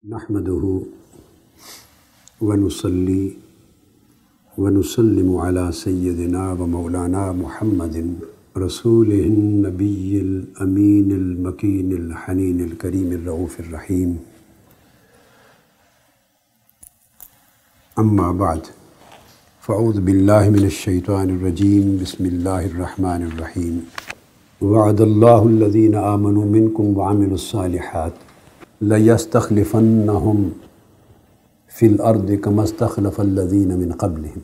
نحمده ونصلي ونسلم على سيدنا ومولانا محمد رسوله النبي الأمين المكين الحنين الكريم الرؤوف الرحيم. أما بعد فأعوذ بالله من الشيطان الرجيم. بسم الله الرحمن الرحيم. وعد الله الذين آمنوا منكم وعملوا الصالحات لَيَسْتَخْلِفَنَّهُمْ فِي الْأَرْضِ كَمَا اسْتَخْلَفَ الَّذِينَ مِنْ قَبْلِهِمْ.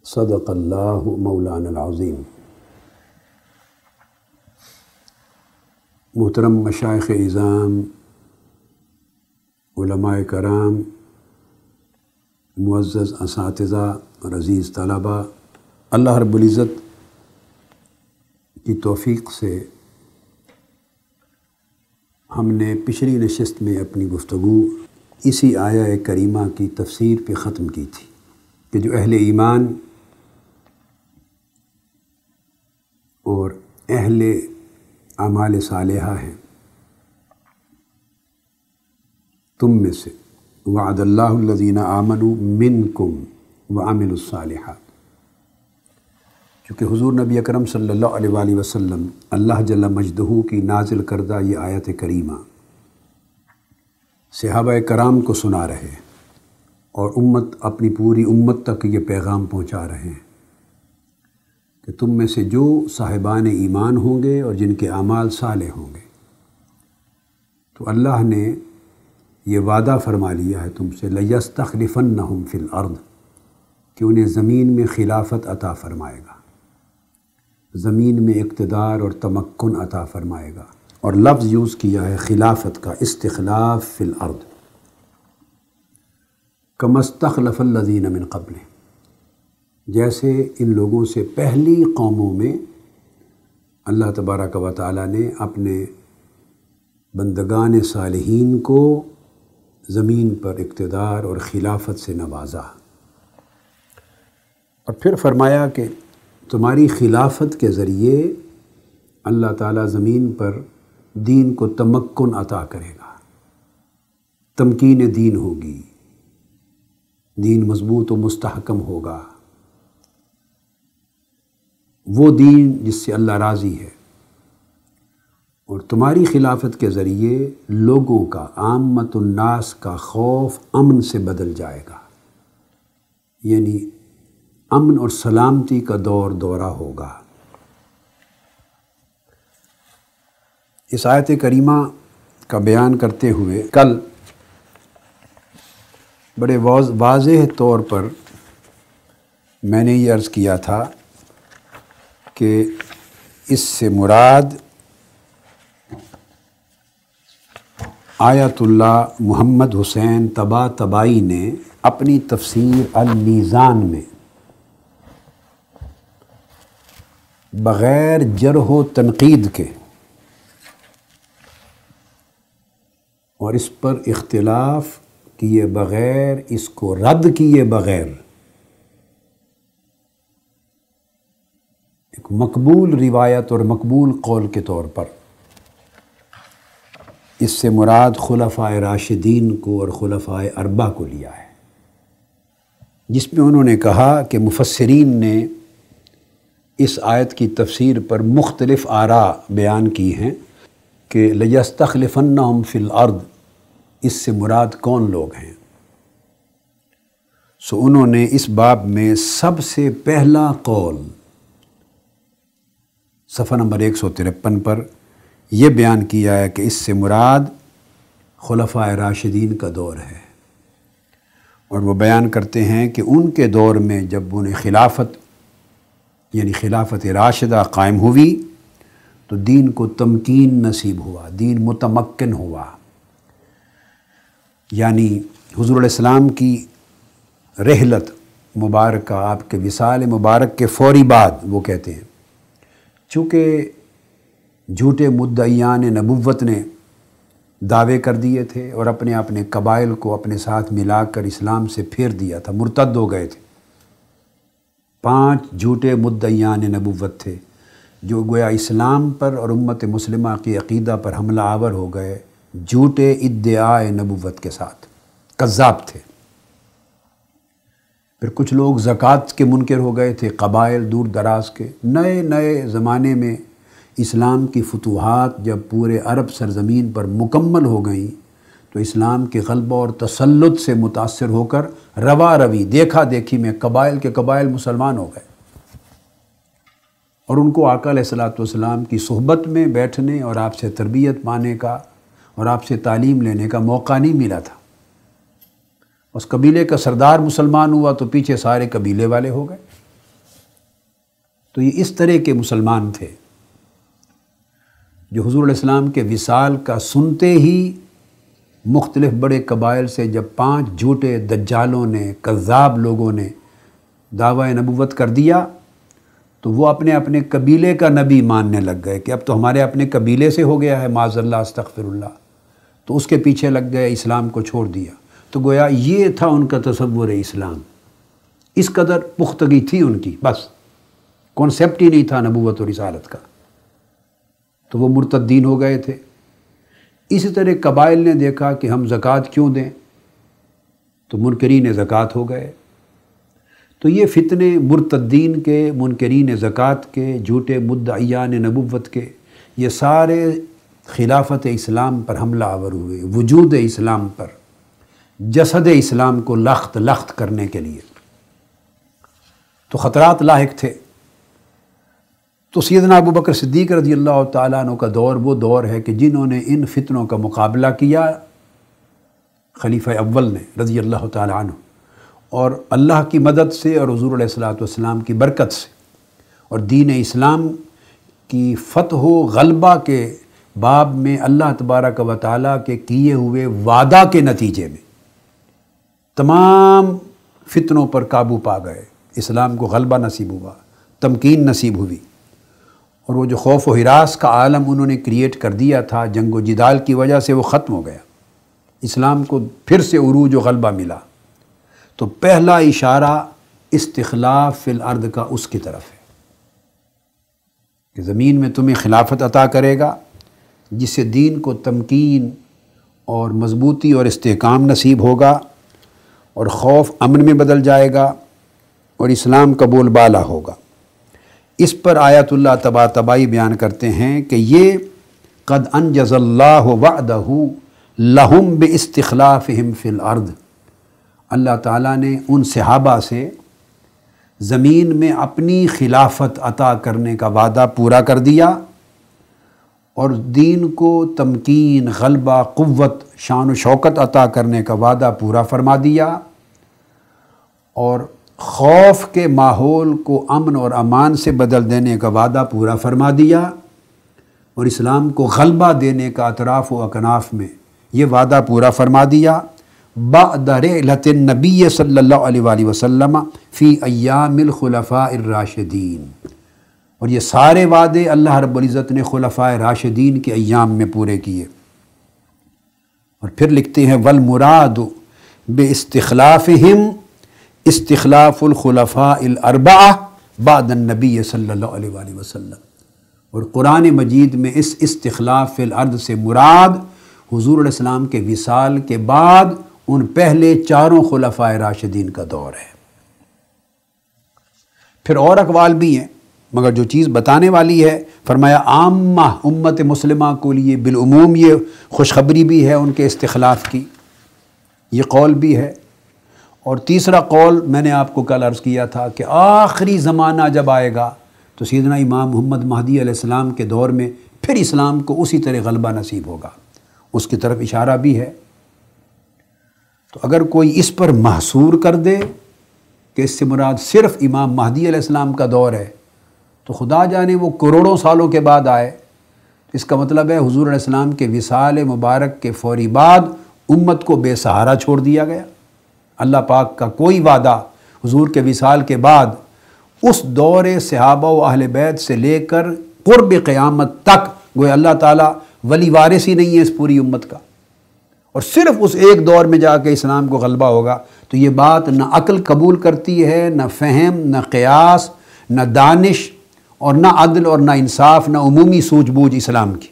صدق اللہ مولانا العظیم. محترم مشائخ اعظام، علماء کرام، معزز اساتذہ اور عزیز طلباء، اللہ رب العزت کی توفیق سے ہم نے پچھلی نشست میں اپنی گفتگو اسی آیہ کریمہ کی تفسیر پہ ختم کی تھی کہ جو اہل ایمان اور اہل اعمال صالحہ ہیں تم میں سے، وعد اللہ الذین آمنوا منکم وعملوا الصالحات، چونکہ حضور نبی اکرم صلی اللہ علیہ وآلہ وسلم اللہ جل مجدہ کی نازل کردہ یہ آیت کریمہ صحابہ کرام کو سنا رہے ہیں اور اپنی پوری امت تک یہ پیغام پہنچا رہے ہیں کہ تم میں سے جو صاحبان ایمان ہوں گے اور جن کے اعمال صالح ہوں گے تو اللہ نے یہ وعدہ فرما لیا ہے تم سے، لَيَسْتَخْلِفَنَّهُمْ فِي الْأَرْضِ، کہ انہیں زمین میں خلافت عطا فرمائے گا، زمین میں اقتدار اور تمکن عطا فرمائے گا. اور لفظ یوز کیا ہے خلافت کا، استخلاف فی الارض، کما استخلف الذین من قبل، جیسے ان لوگوں سے پہلی قوموں میں اللہ تبارک و تعالیٰ نے اپنے بندگان صالحین کو زمین پر اقتدار اور خلافت سے نوازا. اور پھر فرمایا کہ تمہاری خلافت کے ذریعے اللہ تعالیٰ زمین پر دین کو تمکن عطا کرے گا، تمکین دین ہوگی، دین مضبوط و مستحکم ہوگا، وہ دین جس سے اللہ راضی ہے. اور تمہاری خلافت کے ذریعے لوگوں کا، عامت الناس کا خوف امن سے بدل جائے گا، یعنی امن اور سلامتی کا دورہ ہوگا. اس آیت کریمہ کا بیان کرتے ہوئے کل بڑے واضح طور پر میں نے یہ عرض کیا تھا کہ اس سے مراد آیت اللہ محمد حسین طباطبائی نے اپنی تفسیر المیزان میں بغیر جرح و تنقید کے اور اس پر اختلاف کیے بغیر، اس کو رد کیے بغیر، ایک مقبول روایت اور مقبول قول کے طور پر اس سے مراد خلفائے راشدین کو اور خلفائے اربعہ کو لیا ہے، جس میں انہوں نے کہا کہ مفسرین نے اس آیت کی تفسیر پر مختلف آراء بیان کی ہیں کہ لَيَسْتَخْلِفَنَّهُمْ فِي الْأَرْضِ، اس سے مراد کون لوگ ہیں. انہوں نے اس باب میں سب سے پہلا قول صفحہ نمبر 153 پر یہ بیان کیا ہے کہ اس سے مراد خلفائے راشدین کا دور ہے. اور وہ بیان کرتے ہیں کہ ان کے دور میں جب انہیں خلافت یعنی خلافت راشدہ قائم ہوئی تو دین کو تمکین نصیب ہوا، دین متمکن ہوا. یعنی حضور علیہ السلام کی رحلت مبارکہ، آپ کے وصال مبارک کے فوری بعد، وہ کہتے ہیں چونکہ جھوٹے مدعیان نبوت نے دعوے کر دیے تھے اور اپنے قبائل کو اپنے ساتھ ملا کر اسلام سے پھیر دیا تھا، مرتد ہو گئے تھے. 5 جھوٹے مدعیان نبوت تھے جو گویا اسلام پر اور امت مسلمہ کی عقیدہ پر حملہ آور ہو گئے، جھوٹے ادعائے نبوت کے ساتھ، کذاب تھے۔ پھر کچھ لوگ زکوٰۃ کے منکر ہو گئے تھے، قبائل دور دراز کے۔ نئے نئے زمانے میں اسلام کی فتوحات جب پورے عرب سرزمین پر مکمل ہو گئیں تو اسلام کے غلبہ اور تسلط سے متاثر ہو کر روا روی دیکھا دیکھی میں قبائل کے قبائل مسلمان ہو گئے، اور ان کو آقا علیہ الصلوۃ والسلام کی صحبت میں بیٹھنے اور آپ سے تربیت پانے کا اور آپ سے تعلیم لینے کا موقع نہیں ملا تھا۔ اس قبیلے کا سردار مسلمان ہوا تو پیچھے سارے قبیلے والے ہو گئے۔ تو یہ اس طرح کے مسلمان تھے جو حضور علیہ السلام کے وصال کا سنتے ہی مختلف بڑے قبائل سے جب 5 جھوٹے دجالوں نے، کذاب لوگوں نے دعویٰ نبوت کر دیا تو وہ اپنے اپنے قبیلے کا نبی ماننے لگ گئے کہ اب تو ہمارے اپنے قبیلے سے ہو گیا ہے، معاذ اللہ استغفر اللہ، تو اس کے پیچھے لگ گئے، اسلام کو چھوڑ دیا۔ تو گویا یہ تھا ان کا تصور اسلام، اس قدر پختگی تھی ان کی، بس کانسیپٹ ہی نہیں تھا نبوت اور رسالت کا، تو وہ مرتدین ہو گئے تھے۔ اسی طرح قبائل نے دیکھا کہ ہم زکوٰۃ کیوں دیں، تو منکرین زکوٰۃ ہو گئے۔ تو یہ فتنے مرتدین کے، منکرین زکوٰۃ کے، جھوٹے مدعیان نبوت کے، یہ سارے خلافت اسلام پر حملہ آور ہوئے، وجود اسلام پر، جسد اسلام کو لخت لخت کرنے کے لیے۔ تو خطرات لاحق تھے۔ تو سیدنا ابو بکر صدیق رضی اللہ تعالیٰ عنہ کا دور وہ دور ہے کہ جنہوں نے ان فتنوں کا مقابلہ کیا، خلیفہ اول نے رضی اللہ تعالیٰ عنہ، اور اللہ کی مدد سے اور حضور علیہ الصلوۃ والسلام کی برکت سے اور دین اسلام کی فتح و غلبہ کے باب میں اللہ تبارک و تعالیٰ کے کیے ہوئے وعدہ کے نتیجے میں تمام فتنوں پر قابو پا گئے، اسلام کو غلبہ نصیب ہوا، تمکین نصیب ہوئی، اور وہ جو خوف و ہراس کا عالم انہوں نے کریٹ کر دیا تھا جنگ و جدال کی وجہ سے، وہ ختم ہو گیا، اسلام کو پھر سے عروج و غلبہ ملا۔ تو پہلا اشارہ استخلاف فی الارض کا اس کی طرف ہے کہ زمین میں تمہیں خلافت عطا کرے گا جس سے دین کو تمکین اور مضبوطی اور استحکام نصیب ہوگا، اور خوف امن میں بدل جائے گا، اور اسلام کا بول بالا ہوگا۔ اس پر آیت اللہ تبائی بیان کرتے ہیں کہ یہ قد انجز اللہ وعدہ لہم باستخلافہم فی الارض، اللہ تعالیٰ نے ان صحابہ سے زمین میں اپنی خلافت عطا کرنے کا وعدہ پورا کر دیا، اور دین کو تمکین، غلبہ، قوت، شان و شوکت عطا کرنے کا وعدہ پورا فرما دیا، اور خوف کے ماحول کو امن اور امان سے بدل دینے کا وعدہ پورا فرما دیا، اور اسلام کو غلبہ دینے کا اطراف و اکناف میں یہ وعدہ پورا فرما دیا، بعد رحلت النبی صلی اللہ علیہ وآلہ وسلم فی ایام الخلفاء الراشدین، اور یہ سارے وعدے اللہ رب العزت نے خلفاء راشدین کے ایام میں پورے کیے۔ اور پھر لکھتے ہیں والمراد باستخلافہم استخلاف الخلفاء الاربعہ بعد النبی صلی اللہ علیہ وآلہ وسلم، اور قرآن مجید میں اس استخلاف فی الارض سے مراد حضور علیہ السلام کے وصال کے بعد ان پہلے 4 خلفاء راشدین کا دور ہے۔ پھر اور اقوال بھی ہیں، مگر جو چیز بتانے والی ہے، فرمایا عامہ امت مسلمہ کو لیے بالعموم یہ خوشخبری بھی ہے ان کے استخلاف کی، یہ قول بھی ہے۔ اور تیسرا قول میں نے آپ کو کل عرض کیا تھا کہ آخری زمانہ جب آئے گا تو سیدنا امام محمد مہدی علیہ السلام کے دور میں پھر اسلام کو اسی طرح غلبہ نصیب ہوگا، اس کی طرف اشارہ بھی ہے۔ تو اگر کوئی اس پر محصور کر دے کہ اس سے مراد صرف امام مہدی علیہ السلام کا دور ہے، تو خدا جانے وہ کروڑوں سالوں کے بعد آئے، اس کا مطلب ہے حضور علیہ السلام کے وصال مبارک کے فوری بعد امت کو بے سہارا چھوڑ دیا گیا۔ اللہ پاک کا کوئی وعدہ حضور کے وصال کے بعد اس دور صحابہ و اہل بیت سے لے کر قرب قیامت تک گویا اللہ تعالیٰ ولی وارث ہی نہیں ہے اس پوری امت کا، اور صرف اس ایک دور میں جا کے اسلام کو غلبہ ہوگا، تو یہ بات نہ عقل قبول کرتی ہے، نہ فہم، نہ قیاس، نہ دانش، اور نہ عدل اور نہ انصاف، نہ عمومی سوجھ بوجھ اسلام کی۔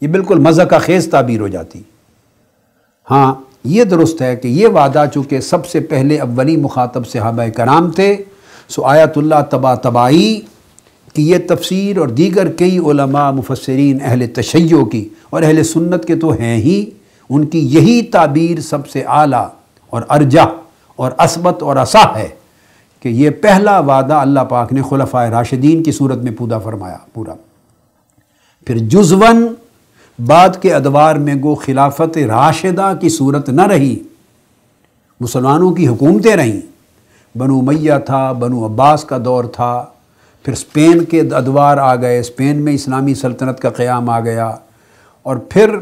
یہ بالکل مزہ کا خیز تعبیر ہو جاتی۔ ہاں یہ درست ہے کہ یہ وعدہ چونکہ سب سے پہلے اولی مخاطب صحابہ کرام تھے، سو آیت اللہ تبائی کی یہ تفسیر اور دیگر کئی علماء مفسرین اہل تشیع کی اور اہل سنت کے تو ہیں ہی، ان کی یہی تعبیر سب سے اعلیٰ اور ارجح اور اثبت اور اصح ہے کہ یہ پہلا وعدہ اللہ پاک نے خلفائے راشدین کی صورت میں پورا فرمایا پورا، پھر جزواً بعد کے ادوار میں گو خلافت راشدہ کی صورت نہ رہی، مسلمانوں کی حکومتیں رہیں، بنو امیہ تھا، بنو عباس کا دور تھا، پھر اسپین کے ادوار آ گئے، اسپین میں اسلامی سلطنت کا قیام آ گیا، اور پھر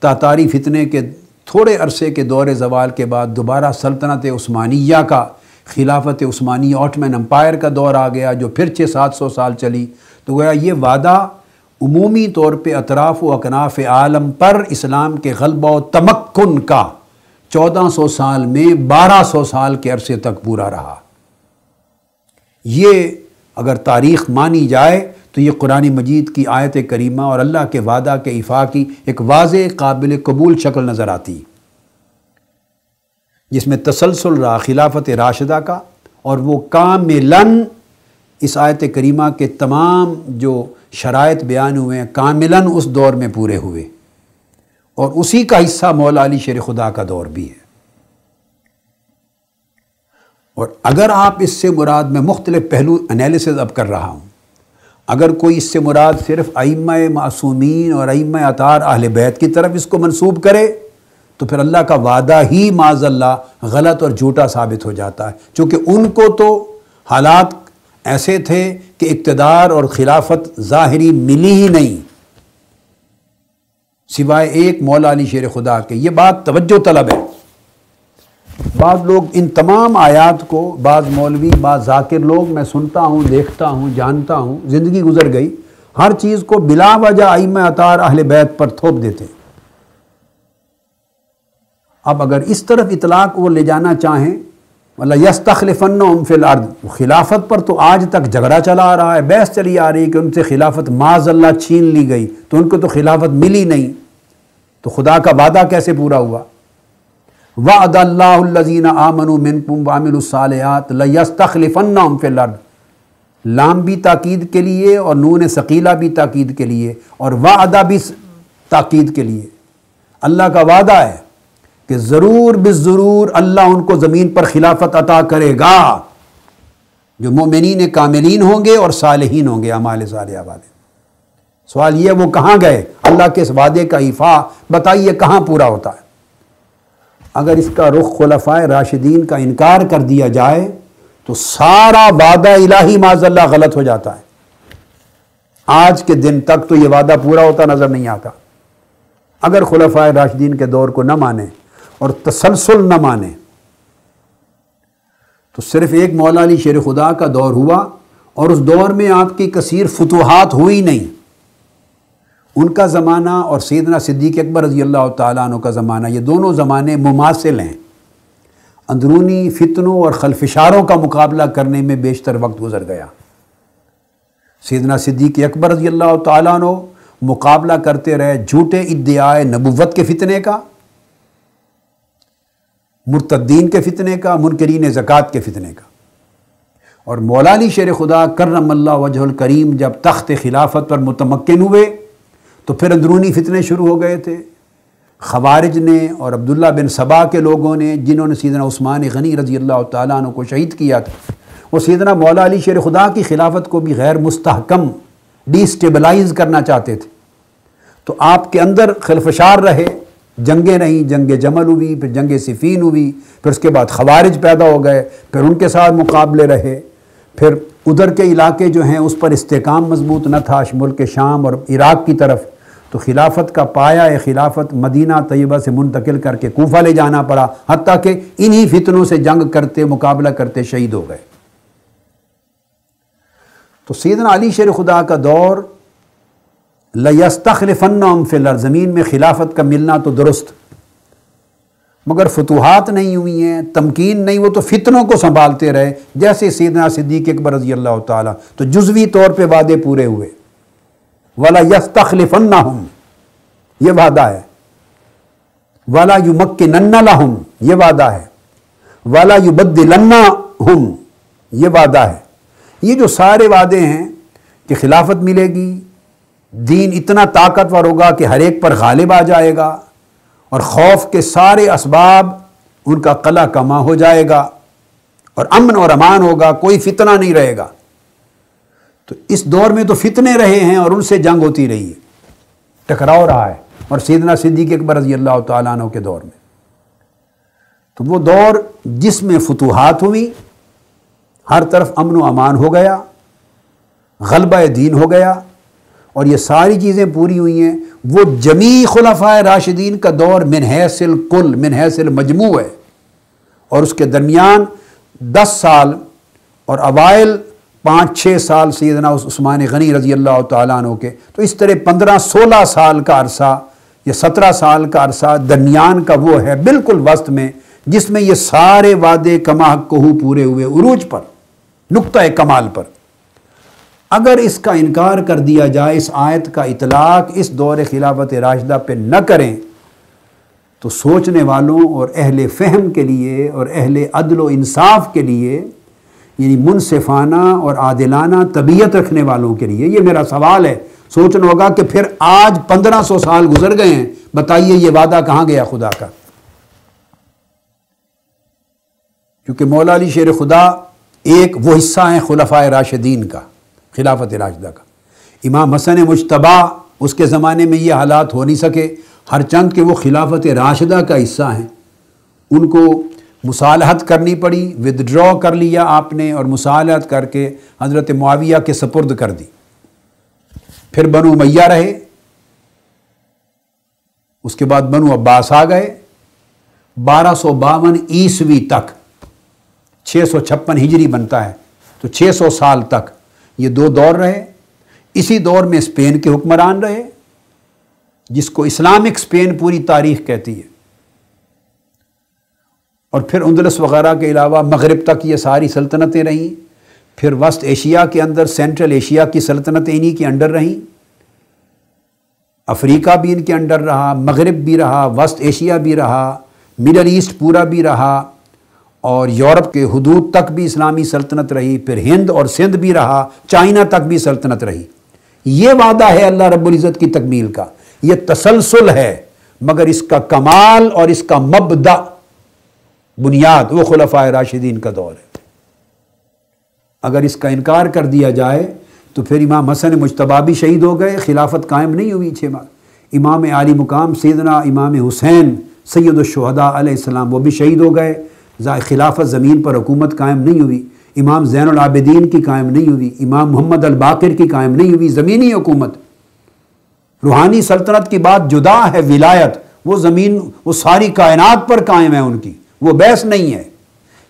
تاتاری فتنے کے تھوڑے عرصے کے دور زوال کے بعد دوبارہ سلطنت عثمانیہ کا، خلافت عثمانیہ آٹمن امپائر کا دور آ گیا جو پھر 600-700 سال چلی۔ تو گویا یہ وعدہ عمومی طور پہ اطراف و اکناف عالم پر اسلام کے غلبہ و تمکن کا 1400 سال میں 1200 سال کے عرصے تک پورا رہا۔ یہ اگر تاریخ مانی جائے تو یہ قرآن مجید کی آیت کریمہ اور اللہ کے وعدہ کے ایفا کی ایک واضح قابل قبول شکل نظر آتی، جس میں تسلسل رہا خلافت راشدہ کا، اور وہ کاملاً اس آیت کریمہ کے تمام جو شرائط بیان ہوئے ہیں کاملاً اس دور میں پورے ہوئے، اور اسی کا حصہ مولا علی شیر خدا کا دور بھی ہے۔ اور اگر آپ اس سے مراد میں مختلف پہلو انالیسز اب کر رہا ہوں، اگر کوئی اس سے مراد صرف ائمہ معصومین اور ائمہ اطہار اہل بیت کی طرف اس کو منسوب کرے تو پھر اللہ کا وعدہ ہی معاذ اللہ غلط اور جھوٹا ثابت ہو جاتا ہے، چونکہ ان کو تو حالات ایسے تھے کہ اقتدار اور خلافت ظاہری ملی ہی نہیں سوائے ایک مولا علی شیر خدا کے۔ یہ بات توجہ طلب ہے۔ بعض لوگ ان تمام آیات کو، بعض مولوی، بعض ذاکر لوگ، میں سنتا ہوں، دیکھتا ہوں، جانتا ہوں، زندگی گزر گئی، ہر چیز کو بلا وجہ ائمہ اطہار اہل بیت پر تھوپ دیتے ہیں۔ اب اگر اس طرف اطلاق وہ لے جانا چاہیں وَلَيَسْتَخْلِفَنَّهُمْ فِي الْأَرْضِ، خلافت پر تو آج تک جھگڑا چلا آ رہا ہے، بحث چلی آ رہی ہے کہ ان سے خلافت معاذ اللہ چھین لی گئی تو ان کو تو خلافت ملی نہیں، تو خدا کا وعدہ کیسے پورا ہوا؟ وَعَدَ اللَّهُ الَّذِينَ آمَنُوا مِنكُمْ وَعَمِلُوا الصَّالِحَاتِ لَيَسْتَخْلِفَنَّهُمْ فِي الْأَرْضِ، لام بھی تاکید کے لیے اور نون ثقیلہ بھی تاکید کے لیے اور وعدہ بھی تاکید کے لیے۔ اللہ کا وعدہ ہے کہ ضرور بالضرور اللہ ان کو زمین پر خلافت عطا کرے گا، جو مومنین کاملین ہوں گے اور صالحین ہوں گے، اعمال صالحہ والے۔ سوال یہ وہ کہاں گئے؟ اللہ کے اس وعدے کا ایفا بتائیے کہاں پورا ہوتا ہے؟ اگر اس کا رخ خلفائے راشدین کا انکار کر دیا جائے تو سارا وعدہ الہی معاذ اللہ غلط ہو جاتا ہے۔ آج کے دن تک تو یہ وعدہ پورا ہوتا نظر نہیں آتا۔ اگر خلفائے راشدین کے دور کو نہ مانے اور تسلسل نہ مانے تو صرف ایک مولا علی شیر خدا کا دور ہوا، اور اس دور میں آپ کی کثیر فتوحات ہوئی نہیں۔ ان کا زمانہ اور سیدنا صدیق اکبر رضی اللہ تعالیٰ عنہ کا زمانہ، یہ دونوں زمانے مماثل ہیں۔ اندرونی فتنوں اور خلفشاروں کا مقابلہ کرنے میں بیشتر وقت گزر گیا۔ سیدنا صدیق اکبر رضی اللہ تعالیٰ عنہ مقابلہ کرتے رہے جھوٹے ادعائے نبوت کے فتنے کا، مرتدین کے فتنے کا، منکرین زکوٰۃ کے فتنے کا، اور مولا علی شیر خدا کرم اللہ وجہ الکریم جب تخت خلافت پر متمکن ہوئے تو پھر اندرونی فتنے شروع ہو گئے تھے۔ خوارج نے اور عبداللہ بن سبا کے لوگوں نے، جنہوں نے سیدنا عثمان غنی رضی اللہ تعالیٰ عنہ کو شہید کیا تھا، وہ سیدنا مولا علی شیر خدا کی خلافت کو بھی غیر مستحکم ڈی سٹیبلائز کرنا چاہتے تھے۔ تو آپ کے اندر خلفشار رہے، جنگیں رہیں، جنگ جمل ہوئی، پھر جنگ صفین ہوئی، پھر اس کے بعد خوارج پیدا ہو گئے، پھر ان کے ساتھ مقابلے رہے، پھر ادھر کے علاقے جو ہیں اس پر استحکام مضبوط نہ تھا، ملک شام اور عراق کی طرف، تو خلافت کا پایہ خلافت مدینہ طیبہ سے منتقل کر کے کوفہ لے جانا پڑا، حتیٰ کہ انہی فتنوں سے جنگ کرتے، مقابلہ کرتے شہید ہو گئے۔ تو سیدنا علی شیر خدا کا دور لَيَسْتَخْلِفَنَّهُمْ فِي الْأَرْضِ، زمین میں خلافت کا ملنا تو درست، مگر فتوحات نہیں ہوئی ہیں، تمکین نہیں، وہ تو فتنوں کو سنبھالتے رہے، جیسے سیدنا صدیق اکبر رضی اللہ تعالیٰ، تو جزوی طور پہ وعدے پورے ہوئے۔ وَلَيَسْتَخْلِفَنَّهُمْ، یہ وعدہ ہے، وَلَا يُمَكِّنَنَّ لَهُمْ یہ وعدہ ہے، وَلَا يُبَدِّلَنَّهُمْ یہ وعدہ ہے۔ یہ جو سارے وعدے ہیں کہ خلافت ملے گی، دین اتنا طاقتور ہوگا کہ ہر ایک پر غالب آ جائے گا، اور خوف کے سارے اسباب ان کا قلع کما ہو جائے گا، اور امن اور امان ہوگا، کوئی فتنہ نہیں رہے گا۔ تو اس دور میں تو فتنے رہے ہیں اور ان سے جنگ ہوتی رہی ہے، ٹکراؤ رہا ہے، اور سیدنا صدیق اکبر رضی اللہ تعالیٰ عنہ کے دور میں تو وہ دور جس میں فتوحات ہوئی، ہر طرف امن و امان ہو گیا، غلبہ دین ہو گیا، اور یہ ساری چیزیں پوری ہوئی ہیں، وہ جمیع خلفائے راشدین کا دور من حیث الکل، من حیث المجموع ہے، اور اس کے درمیان 10 سال اور اوائل 5-6 سال سیدنا عثمان غنی رضی اللہ تعالیٰ عنہ کے، تو اس طرح 15-16 سال کا عرصہ یا 17 سال کا عرصہ درمیان کا وہ ہے بالکل وسط میں، جس میں یہ سارے وعدے کما حق پورے ہوئے، عروج پر، نقطہ کمال پر۔ اگر اس کا انکار کر دیا جائے، اس آیت کا اطلاق اس دور خلافت راشدہ پہ نہ کریں، تو سوچنے والوں اور اہل فہم کے لیے اور اہل عدل و انصاف کے لیے، یعنی منصفانہ اور عادلانہ طبیعت رکھنے والوں کے لیے، یہ میرا سوال ہے، سوچنا ہوگا کہ پھر آج 1500 سال گزر گئے ہیں، بتائیے یہ وعدہ کہاں گیا خدا کا؟ کیونکہ مولا علی شیر خدا ایک وہ حصہ ہیں خلفائے راشدین کا، خلافت راشدہ کا۔ امام حسن مجتبی، اس کے زمانے میں یہ حالات ہو نہیں سکے، ہر چند کہ وہ خلافت راشدہ کا حصہ ہیں، ان کو مصالحت کرنی پڑی، ودڈرا کر لیا آپ نے، اور مصالحت کر کے حضرت معاویہ کے سپرد کر دی۔ پھر بنو امیہ رہے، اس کے بعد بنو عباس آ گئے، 1252 عیسوی تک، 656 ہجری بنتا ہے، تو 600 سال تک یہ 2 دور رہے۔ اسی دور میں اسپین کے حکمران رہے، جس کو اسلامک اسپین پوری تاریخ کہتی ہے، اور پھر اندلس وغیرہ کے علاوہ مغرب تک یہ ساری سلطنتیں رہیں، پھر وسط ایشیا کے اندر سینٹرل ایشیا کی سلطنتیں انہی کے انڈر رہیں، افریقہ بھی ان کے انڈر رہا، مغرب بھی رہا، وسط ایشیا بھی رہا، مڈل ایسٹ پورا بھی رہا، اور یورپ کے حدود تک بھی اسلامی سلطنت رہی، پھر ہند اور سندھ بھی رہا، چائنا تک بھی سلطنت رہی۔ یہ وعدہ ہے اللہ رب العزت کی تکمیل کا، یہ تسلسل ہے، مگر اس کا کمال اور اس کا مبدأ، بنیاد، وہ خلفائے راشدین کا دور ہے۔ اگر اس کا انکار کر دیا جائے تو پھر امام حسن مجتبی بھی شہید ہو گئے، خلافت قائم نہیں ہوئی 6 ماہ۔ امام عالی مقام سیدنا امام حسین سید الشہداء علیہ السلام، وہ بھی شہید ہو گئے، خلافت زمین پر حکومت قائم نہیں ہوئی۔ امام زین العابدین کی قائم نہیں ہوئی، امام محمد الباقر کی قائم نہیں ہوئی، زمینی حکومت۔ روحانی سلطنت کی بات جدا ہے، ولایت وہ زمین، وہ ساری کائنات پر قائم ہے ان کی، وہ بحث نہیں ہے۔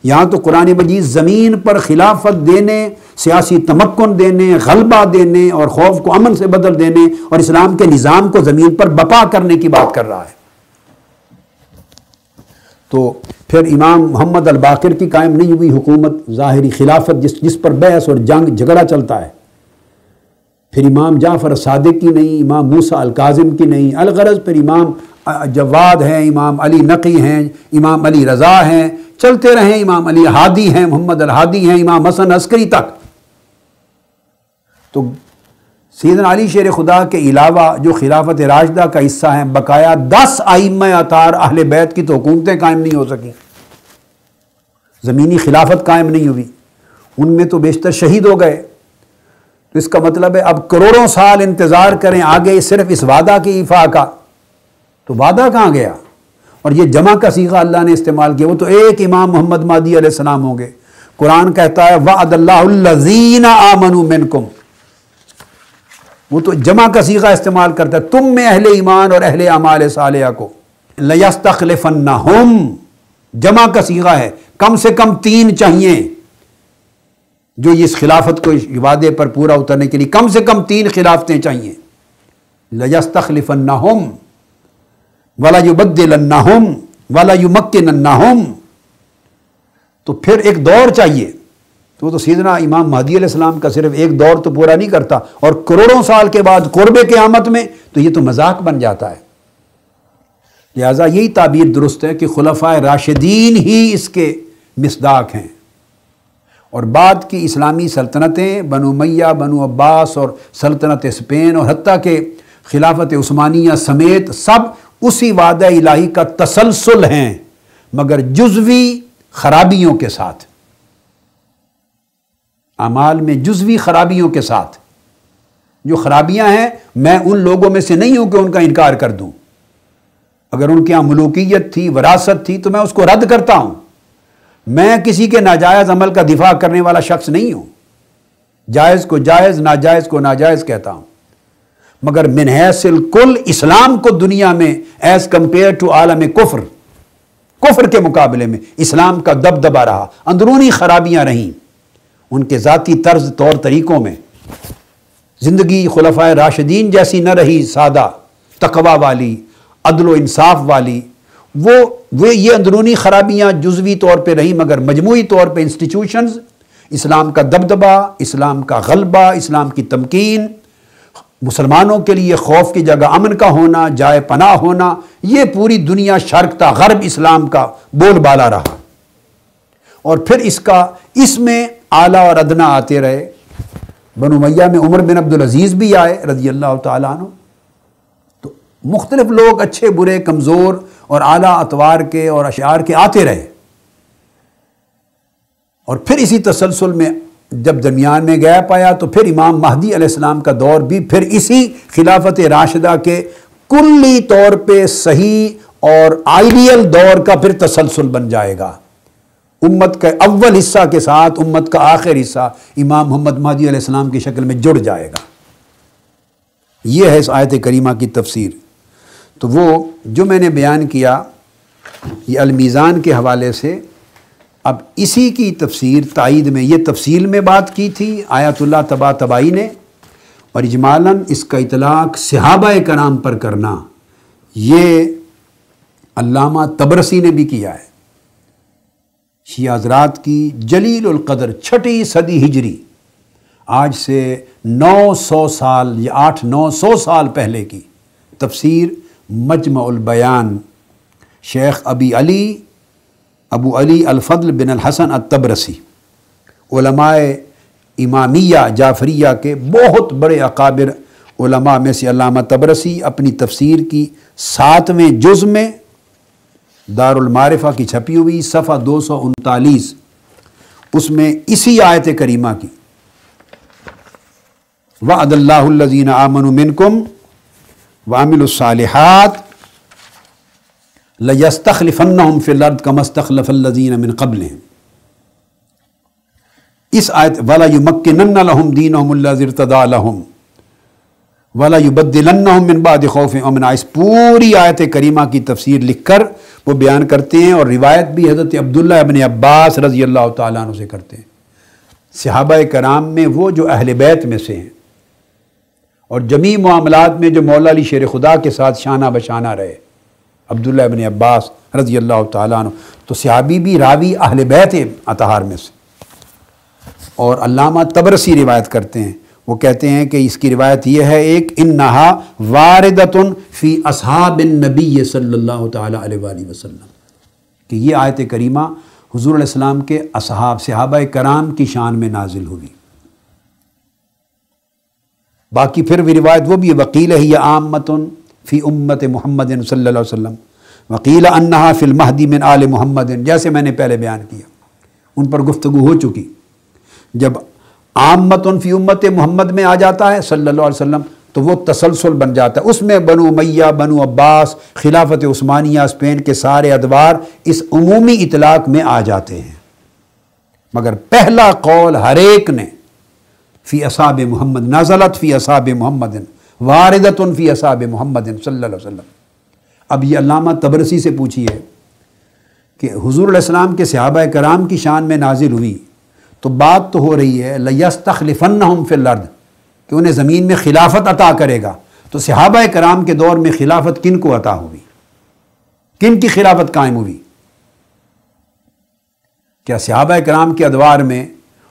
یہاں تو قرآن مجید زمین پر خلافت دینے، سیاسی تمکن دینے، غلبہ دینے، اور خوف کو امن سے بدل دینے، اور اسلام کے نظام کو زمین پر بپا کرنے کی بات کر رہا ہے۔ تو پھر امام محمد الباقر کی قائم نہیں ہوئی حکومت، ظاہری خلافت جس پر بحث اور جنگ جھگڑا چلتا ہے۔ پھر امام جعفر صادق کی نہیں، امام موسیٰ الکاظم کی نہیں، الغرض پھر امام جواد ہیں، امام علی نقی ہیں، امام علی رضا ہیں، چلتے رہیں، امام علی ہادی ہیں، محمد الہادی ہیں، امام حسن عسکری تک۔ تو سیدنا علی شیر خدا کے علاوہ جو خلافت راشدہ کا حصہ ہیں، بقایا 10 ائمہ اطہار اہل بیت کی تو حکومتیں قائم نہیں ہو سکیں، زمینی خلافت قائم نہیں ہوئی، ان میں تو بیشتر شہید ہو گئے۔ تو اس کا مطلب ہے اب کروڑوں سال انتظار کریں آگے صرف اس وعدہ کی ایفا کا، تو وعدہ کہاں گیا؟ اور یہ جمع کا صیغہ اللہ نے استعمال کیا، وہ تو ایک امام محمد مہدی علیہ السلام ہوں گے۔ قرآن کہتا ہے وعد اللہ الذین آمنوا منکم، وہ تو جمع کا صیغہ استعمال کرتا ہے، تم میں اہل ایمان اور اہل اعمال صالحہ کو لیستخلفنہم، جمع کا صیغہ ہے، کم سے کم 3 چاہیے جو اس خلافت کو وعدے پر پورا اترنے کے لیے، کم سے کم 3 خلافتیں چاہیے۔ لیستخلفنہم ولا یبدلنہم ولا یمکننہم، تو پھر ایک دور چاہیے، تو سیدنا امام مہدی علیہ السلام کا صرف ایک دور تو پورا نہیں کرتا، اور کروڑوں سال کے بعد قرب قیامت میں تو یہ تو مذاق بن جاتا ہے۔ لہٰذا یہی تعبیر درست ہے کہ خلفائے راشدین ہی اس کے مصداق ہیں، اور بعد کی اسلامی سلطنتیں بنو امیہ، بنو عباس اور سلطنت اسپین اور حتیٰ کہ خلافت عثمانیہ سمیت سب اسی وعدہ الہی کا تسلسل ہیں، مگر جزوی خرابیوں کے ساتھ، اعمال میں جزوی خرابیوں کے ساتھ۔ جو خرابیاں ہیں میں ان لوگوں میں سے نہیں ہوں کہ ان کا انکار کر دوں، اگر ان کے یہاں ملوکیت تھی، وراثت تھی تو میں اس کو رد کرتا ہوں، میں کسی کے ناجائز عمل کا دفاع کرنے والا شخص نہیں ہوں، جائز کو جائز، ناجائز کو ناجائز کہتا ہوں، مگر من حیث الکل اسلام کو دنیا میں ایز کمپیئر ٹو عالم کفر کے مقابلے میں اسلام کا دبدبا رہا، اندرونی خرابیاں رہیں، ان کے ذاتی طرز طور طریقوں میں زندگی خلفائے راشدین جیسی نہ رہی، سادہ، تقوی والی، عدل و انصاف والی، وہ یہ اندرونی خرابیاں جزوی طور پہ رہیں، مگر مجموعی طور پہ انسٹیٹیوشنز، اسلام کا دبدبا، اسلام کا غلبہ، اسلام کی تمکین، مسلمانوں کے لیے خوف کی جگہ امن کا ہونا، جائے پناہ ہونا، یہ پوری دنیا شرق تا غرب اسلام کا بول بالا رہا، اور پھر اس میں اعلیٰ اور ادنا آتے رہے۔ بنو امیہ میں عمر بن عبدالعزیز بھی آئے رضی اللہ تعالیٰ عنہ، تو مختلف لوگ اچھے برے کمزور اور اعلیٰ اطوار کے اور اشعار کے آتے رہے، اور پھر اسی تسلسل میں جب درمیان میں گیپ آیا تو پھر امام مہدی علیہ السلام کا دور بھی پھر اسی خلافت راشدہ کے کلی طور پہ صحیح اور آئیڈیل دور کا پھر تسلسل بن جائے گا، امت کا اول حصہ کے ساتھ امت کا آخر حصہ امام محمد مہدی علیہ السلام کی شکل میں جڑ جائے گا۔ یہ ہے اس آیت کریمہ کی تفسیر۔ تو وہ جو میں نے بیان کیا یہ المیزان کے حوالے سے، اب اسی کی تفسیر تائید میں یہ تفصیل میں بات کی تھی آیت اللہ طباطبائی نے، اور اجمالاً اس کا اطلاق صحابہ کرام پر کرنا یہ علامہ طبرسی نے بھی کیا ہے۔ شیعہ حضرات کی جلیل القدر 6 صدی ہجری، آج سے 900 سال یا 800-900 سال پہلے کی تفسیر مجمع البیان، شیخ ابو علی الفضل بن الحسن الطبرسی، علماء امامیہ جعفریہ کے بہت بڑے اکابر علماء میں سے علامہ طبرسی اپنی تفسیر کی 7ویں جز میں دار المعرفہ کی چھپی ہوئی صفحہ 239، اس میں اسی آیت کریمہ کی وعد اللہ الذین آمنوا منکم وعملوا الصالحات لَيَسْتَخْلِفَنَّهُمْ فِي الْأَرْضِ كَمَا اسْتَخْلَفَ الَّذِينَ مِنْ قَبْلِهِمْ، اس آیت وَلَا يُمَكِّنَنَّ لَهُمْ دِينَهُمُ الَّذِي ارْتَضَىٰ لَهُمْ وَلَا يُبَدِّلَنَّهُمْ مِنْ بَعْدِ خَوْفِهِمْ أَمْنًا، اس پوری آیت کریمہ کی تفسیر لکھ کر وہ بیان کرتے ہیں، اور روایت بھی حضرت عبداللہ ابن عباس رضی اللہ تعالیٰ عنہ سے کرتے ہیں۔ صحابہ کرام میں وہ جو اہل بیت میں سے ہیں اور جمیع معاملات میں جو مولا علی شیر خدا کے ساتھ شانہ بشانہ رہے، عبداللہ ابن عباس رضی اللہ تعالیٰ عنہ، تو صحابی بھی راوی اہل بیت اطہار میں سے۔ اور علامہ طبرسی روایت کرتے ہیں، وہ کہتے ہیں کہ اس کی روایت یہ ہے ایک انہا واردۃ فی اصحاب النبی صلی اللہ تعالیٰ علیہ وآلہ وسلم، کہ یہ آیت کریمہ حضور علیہ السلام کے صحابہ کرام کی شان میں نازل ہوئی۔ باقی پھر بھی روایت وہ بھی وقیل ہی عامۃ فی امت محمد صلی اللہ علیہ وسلم وقیل انہا فی المہدی من آل محمد، جیسے میں نے پہلے بیان کیا، ان پر گفتگو ہو چکی۔ جب عامۃ فی امت محمد میں آ جاتا ہے صلی اللہ علیہ وسلم تو وہ تسلسل بن جاتا ہے، اس میں بنو امیہ، بنو عباس، خلافت عثمانیہ، اسپین کے سارے ادوار اس عمومی اطلاق میں آ جاتے ہیں، مگر پہلا قول ہر ایک نے فی اصحاب محمد، نزلت فی اصحاب محمد واردۃ فی اصحاب محمد صلی اللہ علیہ وسلم۔ اب یہ علامہ طبرسی سے پوچھیے کہ حضور علیہ السلام کے صحابہ کرام کی شان میں نازل ہوئی تو بات تو ہو رہی ہے لَيَسْتَخْلِفَنَّهُمْ فِي الْأَرْضِ، کہ انہیں زمین میں خلافت عطا کرے گا، تو صحابہ کرام کے دور میں خلافت کن کو عطا ہوئی، کن کی خلافت قائم ہوئی؟ کیا صحابہ کرام کے ادوار میں،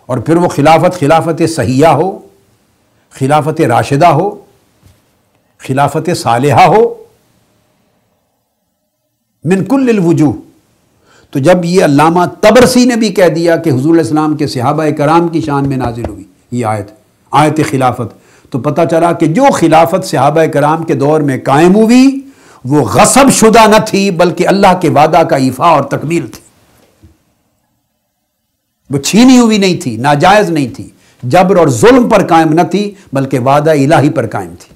اور پھر وہ خلافت صحیحہ ہو، خلافت راشدہ ہو، خلافت صالحہ ہو؟ من کل الوجوہ۔ تو جب یہ علامہ طبرسی نے بھی کہہ دیا کہ حضور علیہ السلام کے صحابہ کرام کی شان میں نازل ہوئی یہ آیت خلافت، تو پتہ چلا کہ جو خلافت صحابہ کرام کے دور میں قائم ہوئی وہ غصب شدہ نہ تھی، بلکہ اللہ کے وعدہ کا ایفا اور تکمیل تھی۔ وہ چھینی ہوئی نہیں تھی، ناجائز نہیں تھی، جبر اور ظلم پر قائم نہ تھی، بلکہ وعدہ الہی پر قائم تھی،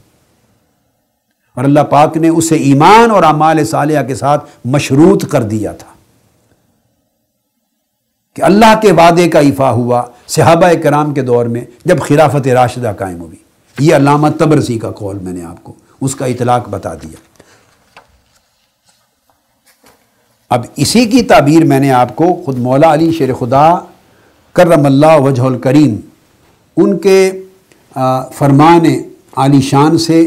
اور اللہ پاک نے اسے ایمان اور اعمال صالحہ کے ساتھ مشروط کر دیا تھا کہ اللہ کے وعدے کا ایفا ہوا صحابہ کرام کے دور میں جب خلافت راشدہ قائم ہوئی۔ یہ علامہ طبرسی کا قول میں نے آپ کو اس کا اطلاق بتا دیا۔ اب اسی کی تعبیر میں نے آپ کو خود مولا علی شیر خدا کرم اللہ وجہ الکریم ان کے فرمان عالی شان سے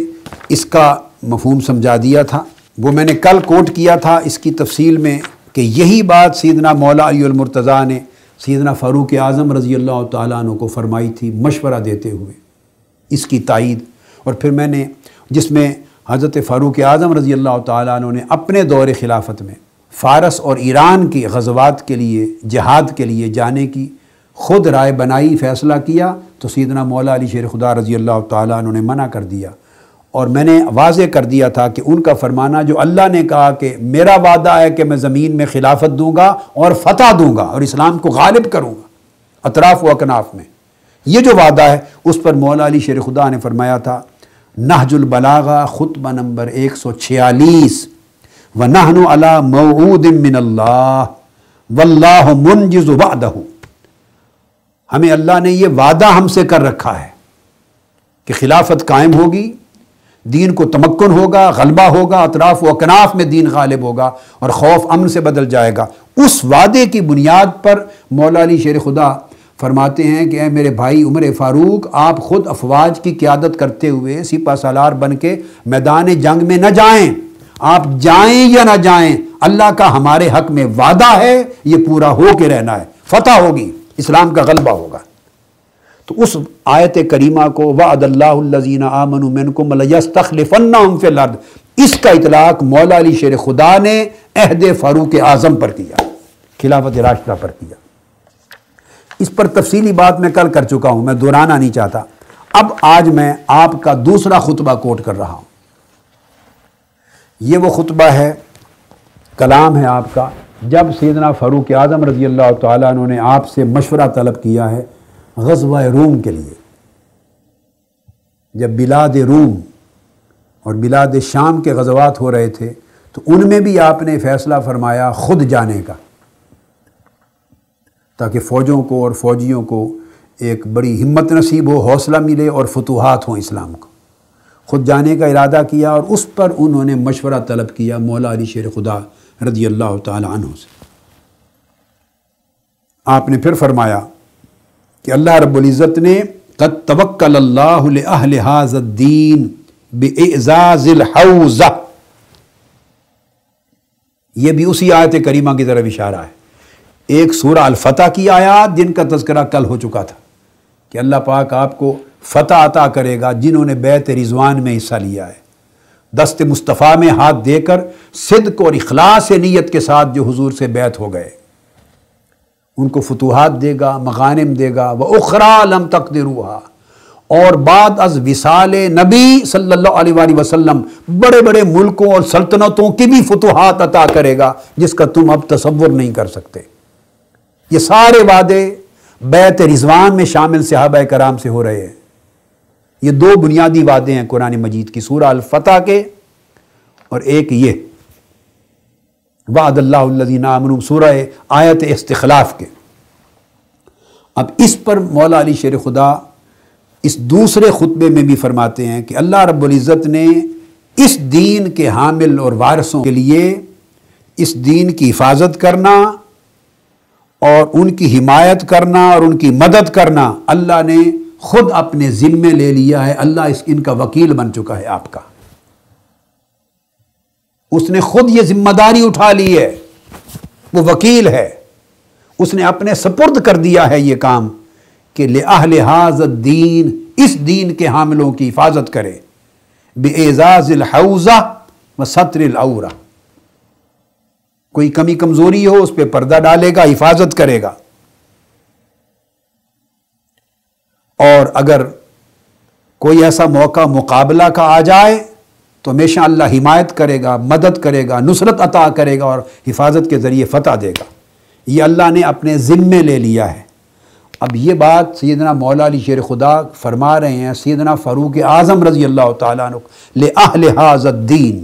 اس کا مفہوم سمجھا دیا تھا۔ وہ میں نے کل کوٹ کیا تھا اس کی تفصیل میں کہ یہی بات سیدنا مولا علی المرتضیٰ نے سیدنا فاروق اعظم رضی اللہ تعالیٰ عنہ کو فرمائی تھی مشورہ دیتے ہوئے، اس کی تائید۔ اور پھر میں نے جس میں حضرت فاروق اعظم رضی اللہ تعالیٰ عنہ نے اپنے دور خلافت میں فارس اور ایران کی غزوات کے لیے جہاد کے لیے جانے کی خود رائے بنائی، فیصلہ کیا، تو سیدنا مولا علی شیر خدا رضی اللہ تعالیٰ عنہ نے منع کر دیا، اور میں نے واضح کر دیا تھا کہ ان کا فرمانا جو اللہ نے کہا کہ میرا وعدہ ہے کہ میں زمین میں خلافت دوں گا اور فتح دوں گا اور اسلام کو غالب کروں گا اطراف و اکناف میں، یہ جو وعدہ ہے اس پر مولا علی شیر خدا نے فرمایا تھا نہج البلاغہ خطبہ نمبر 146 وَنَحْنُ عَلَى مَوْعُودٍ مِّنَ اللَّهِ وَاللَّهُ مُنْجِزُ وَعْدَهُ، ہمیں اللہ نے یہ وعدہ ہم سے کر رکھا ہے کہ خلافت قائم ہوگی، دین کو تمکن ہوگا، غلبہ ہوگا، اطراف و اکناف میں دین غالب ہوگا اور خوف امن سے بدل جائے گا۔ اس وعدے کی بنیاد پر مولا علی شیر خدا فرماتے ہیں کہ اے میرے بھائی عمر فاروق، آپ خود افواج کی قیادت کرتے ہوئے سپہ سالار بن کے میدان جنگ میں نہ جائیں، آپ جائیں یا نہ جائیں، اللہ کا ہمارے حق میں وعدہ ہے، یہ پورا ہو کے رہنا ہے، فتح ہوگی، اسلام کا غلبہ ہوگا۔ تو اس آیت کریمہ کو وعد اللہ الذین آمنوا منکم لیستخلفنہم فی الارض، اس کا اطلاق مولا علی شیر خدا نے عہد فاروق اعظم پر کیا، خلافت راشدہ پر کیا۔ اس پر تفصیلی بات میں کل کر چکا ہوں، میں دہرانا نہیں چاہتا۔ اب آج میں آپ کا دوسرا خطبہ کوٹ کر رہا ہوں۔ یہ وہ خطبہ ہے، کلام ہے آپ کا، جب سیدنا فاروق اعظم رضی اللہ تعالیٰ عنہ نے آپ سے مشورہ طلب کیا ہے غزوہ روم کے لیے، جب بلاد روم اور بلاد شام کے غزوات ہو رہے تھے تو ان میں بھی آپ نے فیصلہ فرمایا خود جانے کا، تاکہ فوجوں کو اور فوجیوں کو ایک بڑی ہمت نصیب ہو، حوصلہ ملے اور فتوحات ہوں اسلام کو۔ خود جانے کا ارادہ کیا اور اس پر انہوں نے مشورہ طلب کیا مولا علی شیر خدا رضی اللہ تعالی عنہ سے۔ آپ نے پھر فرمایا کہ اللہ رب العزت نے قد توکل اللہ لأہل ھذا الدین بإعزاز الحوزہ، یہ بھی اسی آیت کریمہ کی طرف اشارہ ہے۔ ایک سورہ الفتح کی آیات جن کا تذکرہ کل ہو چکا تھا کہ اللہ پاک آپ کو فتح عطا کرے گا جنہوں نے بیعت رضوان میں حصہ لیا ہے، دست مصطفیٰ میں ہاتھ دے کر صدق اور اخلاص نیت کے ساتھ جو حضور سے بیعت ہو گئے، ان کو فتوحات دے گا، مغانم دے گا، وَأُخْرَى لَمْ تَقْدِرُوهَا، اور بعد از وصال نبی صلی اللہ علیہ وآلہ وسلم بڑے بڑے ملکوں اور سلطنتوں کی بھی فتوحات عطا کرے گا جس کا تم اب تصور نہیں کر سکتے۔ یہ سارے وعدے بیعت رضوان میں شامل صحابہ کرام سے ہو رہے ہیں۔ یہ دو بنیادی وعدے ہیں قرآن مجید کی، سورہ الفتح کے اور ایک یہ وعد اللہ الذین آمنوا سورہ آیت استخلاف کے۔ اب اس پر مولا علی شیر خدا اس دوسرے خطبے میں بھی فرماتے ہیں کہ اللہ رب العزت نے اس دین کے حامل اور وارثوں کے لیے اس دین کی حفاظت کرنا اور ان کی حمایت کرنا اور ان کی مدد کرنا اللہ نے خود اپنے ذمے لے لیا ہے۔ اللہ ان کا وکیل بن چکا ہے آپ کا، اس نے خود یہ ذمہ داری اٹھا لی ہے، وہ وکیل ہے، اس نے اپنے سپرد کر دیا ہے یہ کام کہ لأہل ھذا الدین، اس دین کے حاملوں کی حفاظت کرے، بإعزاز الحوزہ وستر العورہ، کوئی کمی کمزوری ہو اس پہ پردہ ڈالے گا، حفاظت کرے گا، اور اگر کوئی ایسا موقع مقابلہ کا آ جائے تو ہمیشہ اللہ حمایت کرے گا، مدد کرے گا، نصرت عطا کرے گا اور حفاظت کے ذریعے فتح دے گا۔ یہ اللہ نے اپنے ذمے لے لیا ہے۔ اب یہ بات سیدنا مولا علی شیر خدا فرما رہے ہیں سیدنا فاروق اعظم رضی اللہ تعالیٰ عنہ لِأَهْلِ هَذَا الدِّينِ۔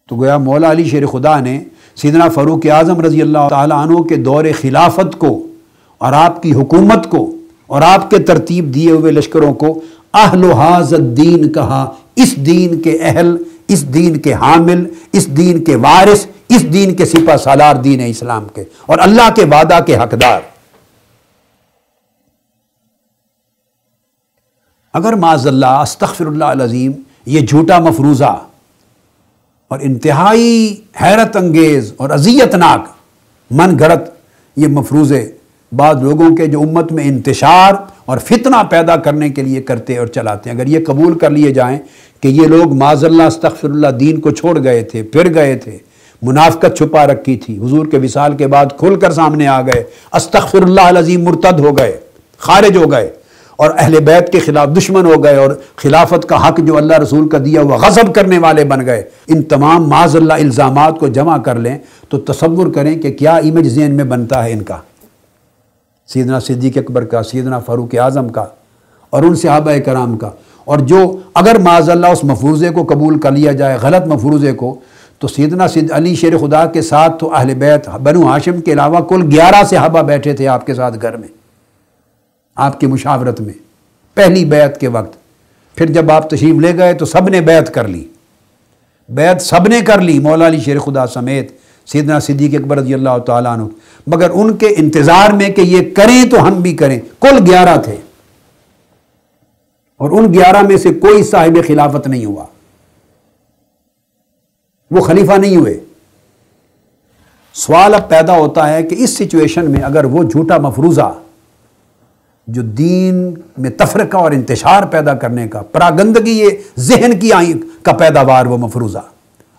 تو گویا مولا علی شیر خدا نے سیدنا فاروق اعظم رضی اللہ تعالیٰ عنہ کے دور خلافت کو اور آپ کی حکومت کو اور آپ کے ترتیب دیے ہوئے لشکروں کو اہل ھذا الدین کہا، اس دین کے اہل، اس دین کے حامل، اس دین کے وارث، اس دین کے سپہ سالار دین اسلام کے اور اللہ کے وعدہ کے حقدار۔ اگر معاذ اللہ استغفر اللہ العظیم یہ جھوٹا مفروضہ اور انتہائی حیرت انگیز اور اذیتناک من گھڑت یہ مفروضے بعض لوگوں کے جو امت میں انتشار اور فتنہ پیدا کرنے کے لیے کرتے اور چلاتے ہیں، اگر یہ قبول کر لیے جائیں کہ یہ لوگ معاذ اللہ استغفر اللہ دین کو چھوڑ گئے تھے، پھر گئے تھے، منافقت چھپا رکھی تھی، حضور کے وصال کے بعد کھل کر سامنے آ گئے، استغفر اللہ العظیم مرتد ہو گئے، خارج ہو گئے اور اہل بیت کے خلاف دشمن ہو گئے اور خلافت کا حق جو اللہ رسول کا دیا ہوا غصب کرنے والے بن گئے، ان تمام معاذ اللہ الزامات کو جمع کر لیں تو تصور کریں کہ کیا امیج ذہن میں بنتا ہے ان کا، سیدنا صدیق اکبر کا، سیدنا فاروق اعظم کا اور ان صحابہ کرام کا۔ اور جو اگر معاذ اللہ اس مفروضے کو قبول کر لیا جائے، غلط مفروضے کو، تو سیدنا علی شیر خدا کے ساتھ تو اہل بیت بنو ہاشم کے علاوہ کل 11 صحابہ بیٹھے تھے آپ کے ساتھ گھر میں، آپ کی مشاورت میں پہلی بیعت کے وقت۔ پھر جب آپ تشریف لے گئے تو سب نے بیعت کر لی، بیعت سب نے کر لی، مولا علی شیر خدا سمیت سیدنا صدیق اکبر رضی اللہ تعالیٰ عنہ، مگر ان کے انتظار میں کہ یہ کریں تو ہم بھی کریں۔ کل 11 تھے اور ان 11 میں سے کوئی صاحب خلافت نہیں ہوا، وہ خلیفہ نہیں ہوئے۔ سوال اب پیدا ہوتا ہے کہ اس سچویشن میں اگر وہ جھوٹا مفروضہ جو دین میں تفرقہ اور انتشار پیدا کرنے کا، پراگندگی یہ ذہن کی کا پیداوار وہ مفروضہ،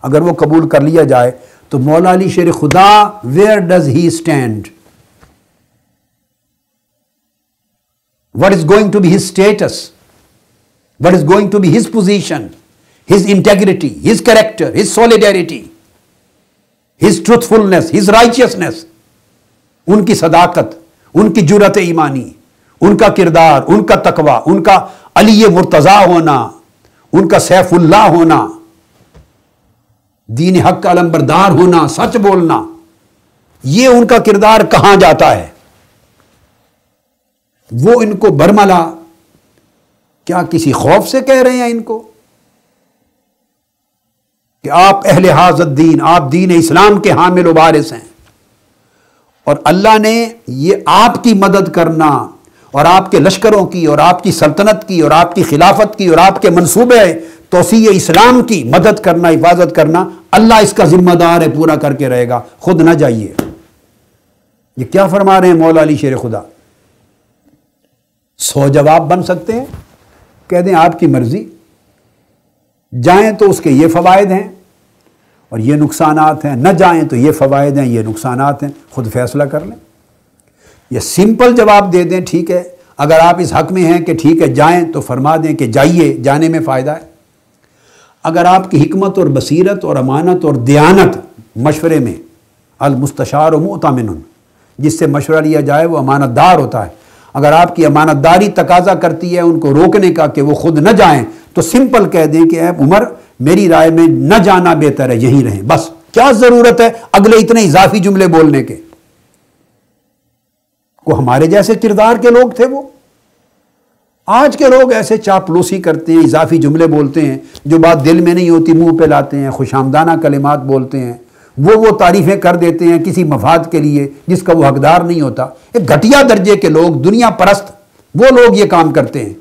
اگر وہ قبول کر لیا جائے تو مولا علی شیر خدا where does he stand? What is going to be his status? What is going to be his position? His integrity, his character, his solidarity, his truthfulness, his righteousness، ان کی صداقت، ان کی جرأت ایمانی، ان کا کردار، ان کا تقوی، ان کا علی مرتضیٰ ہونا، ان کا سیف اللہ ہونا، دین حق کا علمبردار ہونا، سچ بولنا، یہ ان کا کردار کہاں جاتا ہے؟ وہ ان کو برملا کیا کسی خوف سے کہہ رہے ہیں ان کو کہ آپ اہل ھذا الدین، آپ دین اسلام کے حامل و وارث ہیں، اور اللہ نے یہ آپ کی مدد کرنا اور آپ کے لشکروں کی اور آپ کی سلطنت کی اور آپ کی خلافت کی اور آپ کے منصوبے توسیع اسلام کی مدد کرنا، حفاظت کرنا، اللہ اس کا ذمہ دار ہے، پورا کر کے رہے گا، خود نہ جائیے۔ یہ کیا فرما رہے ہیں مولا علی شیر خدا؟ 100 جواب بن سکتے ہیں، کہہ دیں آپ کی مرضی، جائیں تو اس کے یہ فوائد ہیں اور یہ نقصانات ہیں، نہ جائیں تو یہ فوائد ہیں، یہ نقصانات ہیں، خود فیصلہ کر لیں۔ یہ سمپل جواب دے دیں، ٹھیک ہے، اگر آپ اس حق میں ہیں کہ ٹھیک ہے جائیں تو فرما دیں کہ جائیے، جانے میں فائدہ ہے۔ اگر آپ کی حکمت اور بصیرت اور امانت اور دیانت مشورے میں، المستشار و مؤتمن، جس سے مشورہ لیا جائے وہ امانت دار ہوتا ہے، اگر آپ کی امانت داری تقاضا کرتی ہے ان کو روکنے کا کہ وہ خود نہ جائیں تو سمپل کہہ دیں کہ اے عمر میری رائے میں نہ جانا بہتر ہے، یہیں رہیں، بس کیا ضرورت ہے اگلے اتنے اضافی جملے بولنے کے؟ کو ہمارے جیسے کردار کے لوگ تھے وہ۔ آج کے لوگ ایسے چاپلوسی کرتے ہیں، اضافی جملے بولتے ہیں، جو بات دل میں نہیں ہوتی منہ پہ لاتے ہیں، خوش آمدانہ کلمات بولتے ہیں، وہ تعریفیں کر دیتے ہیں کسی مفاد کے لیے جس کا وہ حقدار نہیں ہوتا۔ ایک گھٹیا درجے کے لوگ، دنیا پرست وہ لوگ یہ کام کرتے ہیں۔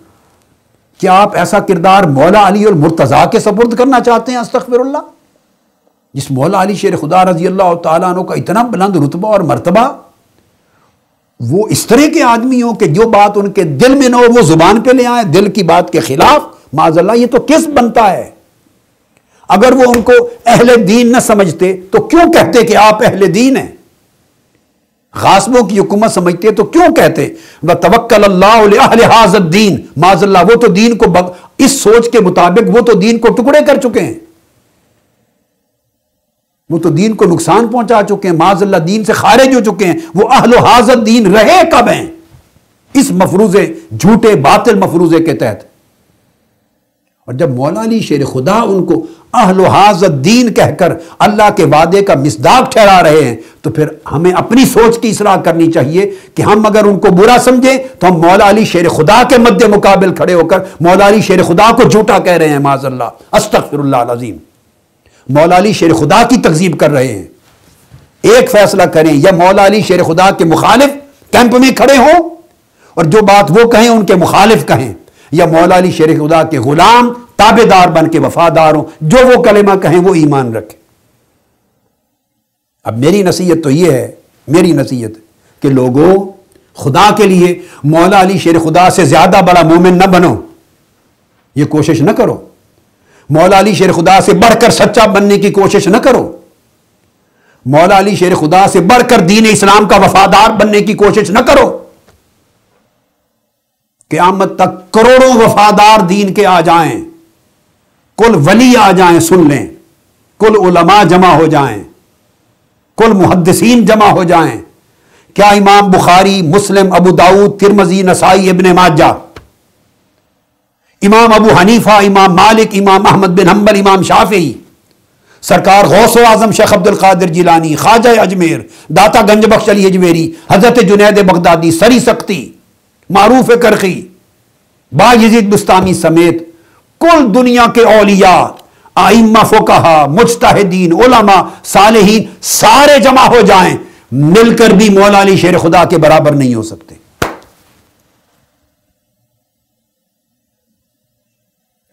کیا آپ ایسا کردار مولا علی المرتضیٰ کے سپرد کرنا چاہتے ہیں؟ استغفر اللہ، جس مولا علی شیر خدا رضی اللہ تعالیٰ عنہ کا اتنا بلند رتبہ اور مرتبہ، وہ اس طرح کے آدمی ہوں کہ جو بات ان کے دل میں نہ ہو وہ زبان پہ لے آئیں، دل کی بات کے خلاف، معاذ اللہ، یہ تو کس بنتا ہے؟ اگر وہ ان کو اہل دین نہ سمجھتے تو کیوں کہتے کہ آپ اہل دین ہیں؟ غاصبوں کی حکومت سمجھتے تو کیوں کہتے وَتَوَكَّلَ اللَّهُ لِأَهْلِ هَذَا الدِّينِ؟ معاذ اللہ، وہ تو دین کو اس سوچ کے مطابق وہ تو دین کو ٹکڑے کر چکے ہیں، وہ تو دین کو نقصان پہنچا چکے ہیں، معاذ اللہ دین سے خارج ہو چکے ہیں۔ وہ اہل هذا الدین رہے کب ہیں؟ اس مفروضے، جھوٹے باطل مفروضے کے تحت۔ اور جب مولا علی شیر خدا ان کو اہل ھذا الدین کہہ کر اللہ کے وعدے کا مصداق ٹھہرا رہے ہیں، تو پھر ہمیں اپنی سوچ کی اصلاح کرنی چاہیے کہ ہم اگر ان کو برا سمجھیں تو ہم مولا علی شیر خدا کے مد مقابل کھڑے ہو کر مولا علی شیر خدا کو جھوٹا کہہ رہے ہیں، معاذ اللہ، استغفر اللہ العظیم، مولا علی شیر خدا کی تکذیب کر رہے ہیں۔ ایک فیصلہ کریں، یا مولا علی شیر خدا کے مخالف کیمپ میں کھڑے ہوں اور جو بات وہ کہیں ان کے مخالف کہیں، یا مولا علی شیر خدا کے غلام تابع دار بن کے وفادار ہوں، جو وہ کلمہ کہیں وہ ایمان رکھیں۔ اب میری نصیحت تو یہ ہے، میری نصیحت کہ لوگوں، خدا کے لیے مولا علی شیر خدا سے زیادہ بڑا مومن نہ بنو، یہ کوشش نہ کرو۔ مولا علی شیر خدا سے بڑھ کر سچا بننے کی کوشش نہ کرو۔ مولا علی شیر خدا سے بڑھ کر دین اسلام کا وفادار بننے کی کوشش نہ کرو۔ قیامت تک کروڑوں وفادار دین کے آ جائیں، کل ولی آ جائیں، سن لیں، کل علماء جمع ہو جائیں، کل محدثین جمع ہو جائیں، کیا امام بخاری، مسلم، ابو داؤد، ترمذی، نسائی، ابن ماجہ، امام ابو حنیفہ، امام مالک، امام احمد بن حنبل، امام شافعی، سرکار غوث اعظم شیخ عبد القادر جیلانی، خواجہ اجمیر، داتا گنج بخش علی اجمیری، حضرت جنید بغدادی، سری سختی، معروف کرخی، با یزید بستامی سمیت کل دنیا کے اولیاء، ائمہ، فقہا، مجتہدین، علماء، صالحین، سارے جمع ہو جائیں، مل کر بھی مولا علی شیر خدا کے برابر نہیں ہو سکتے۔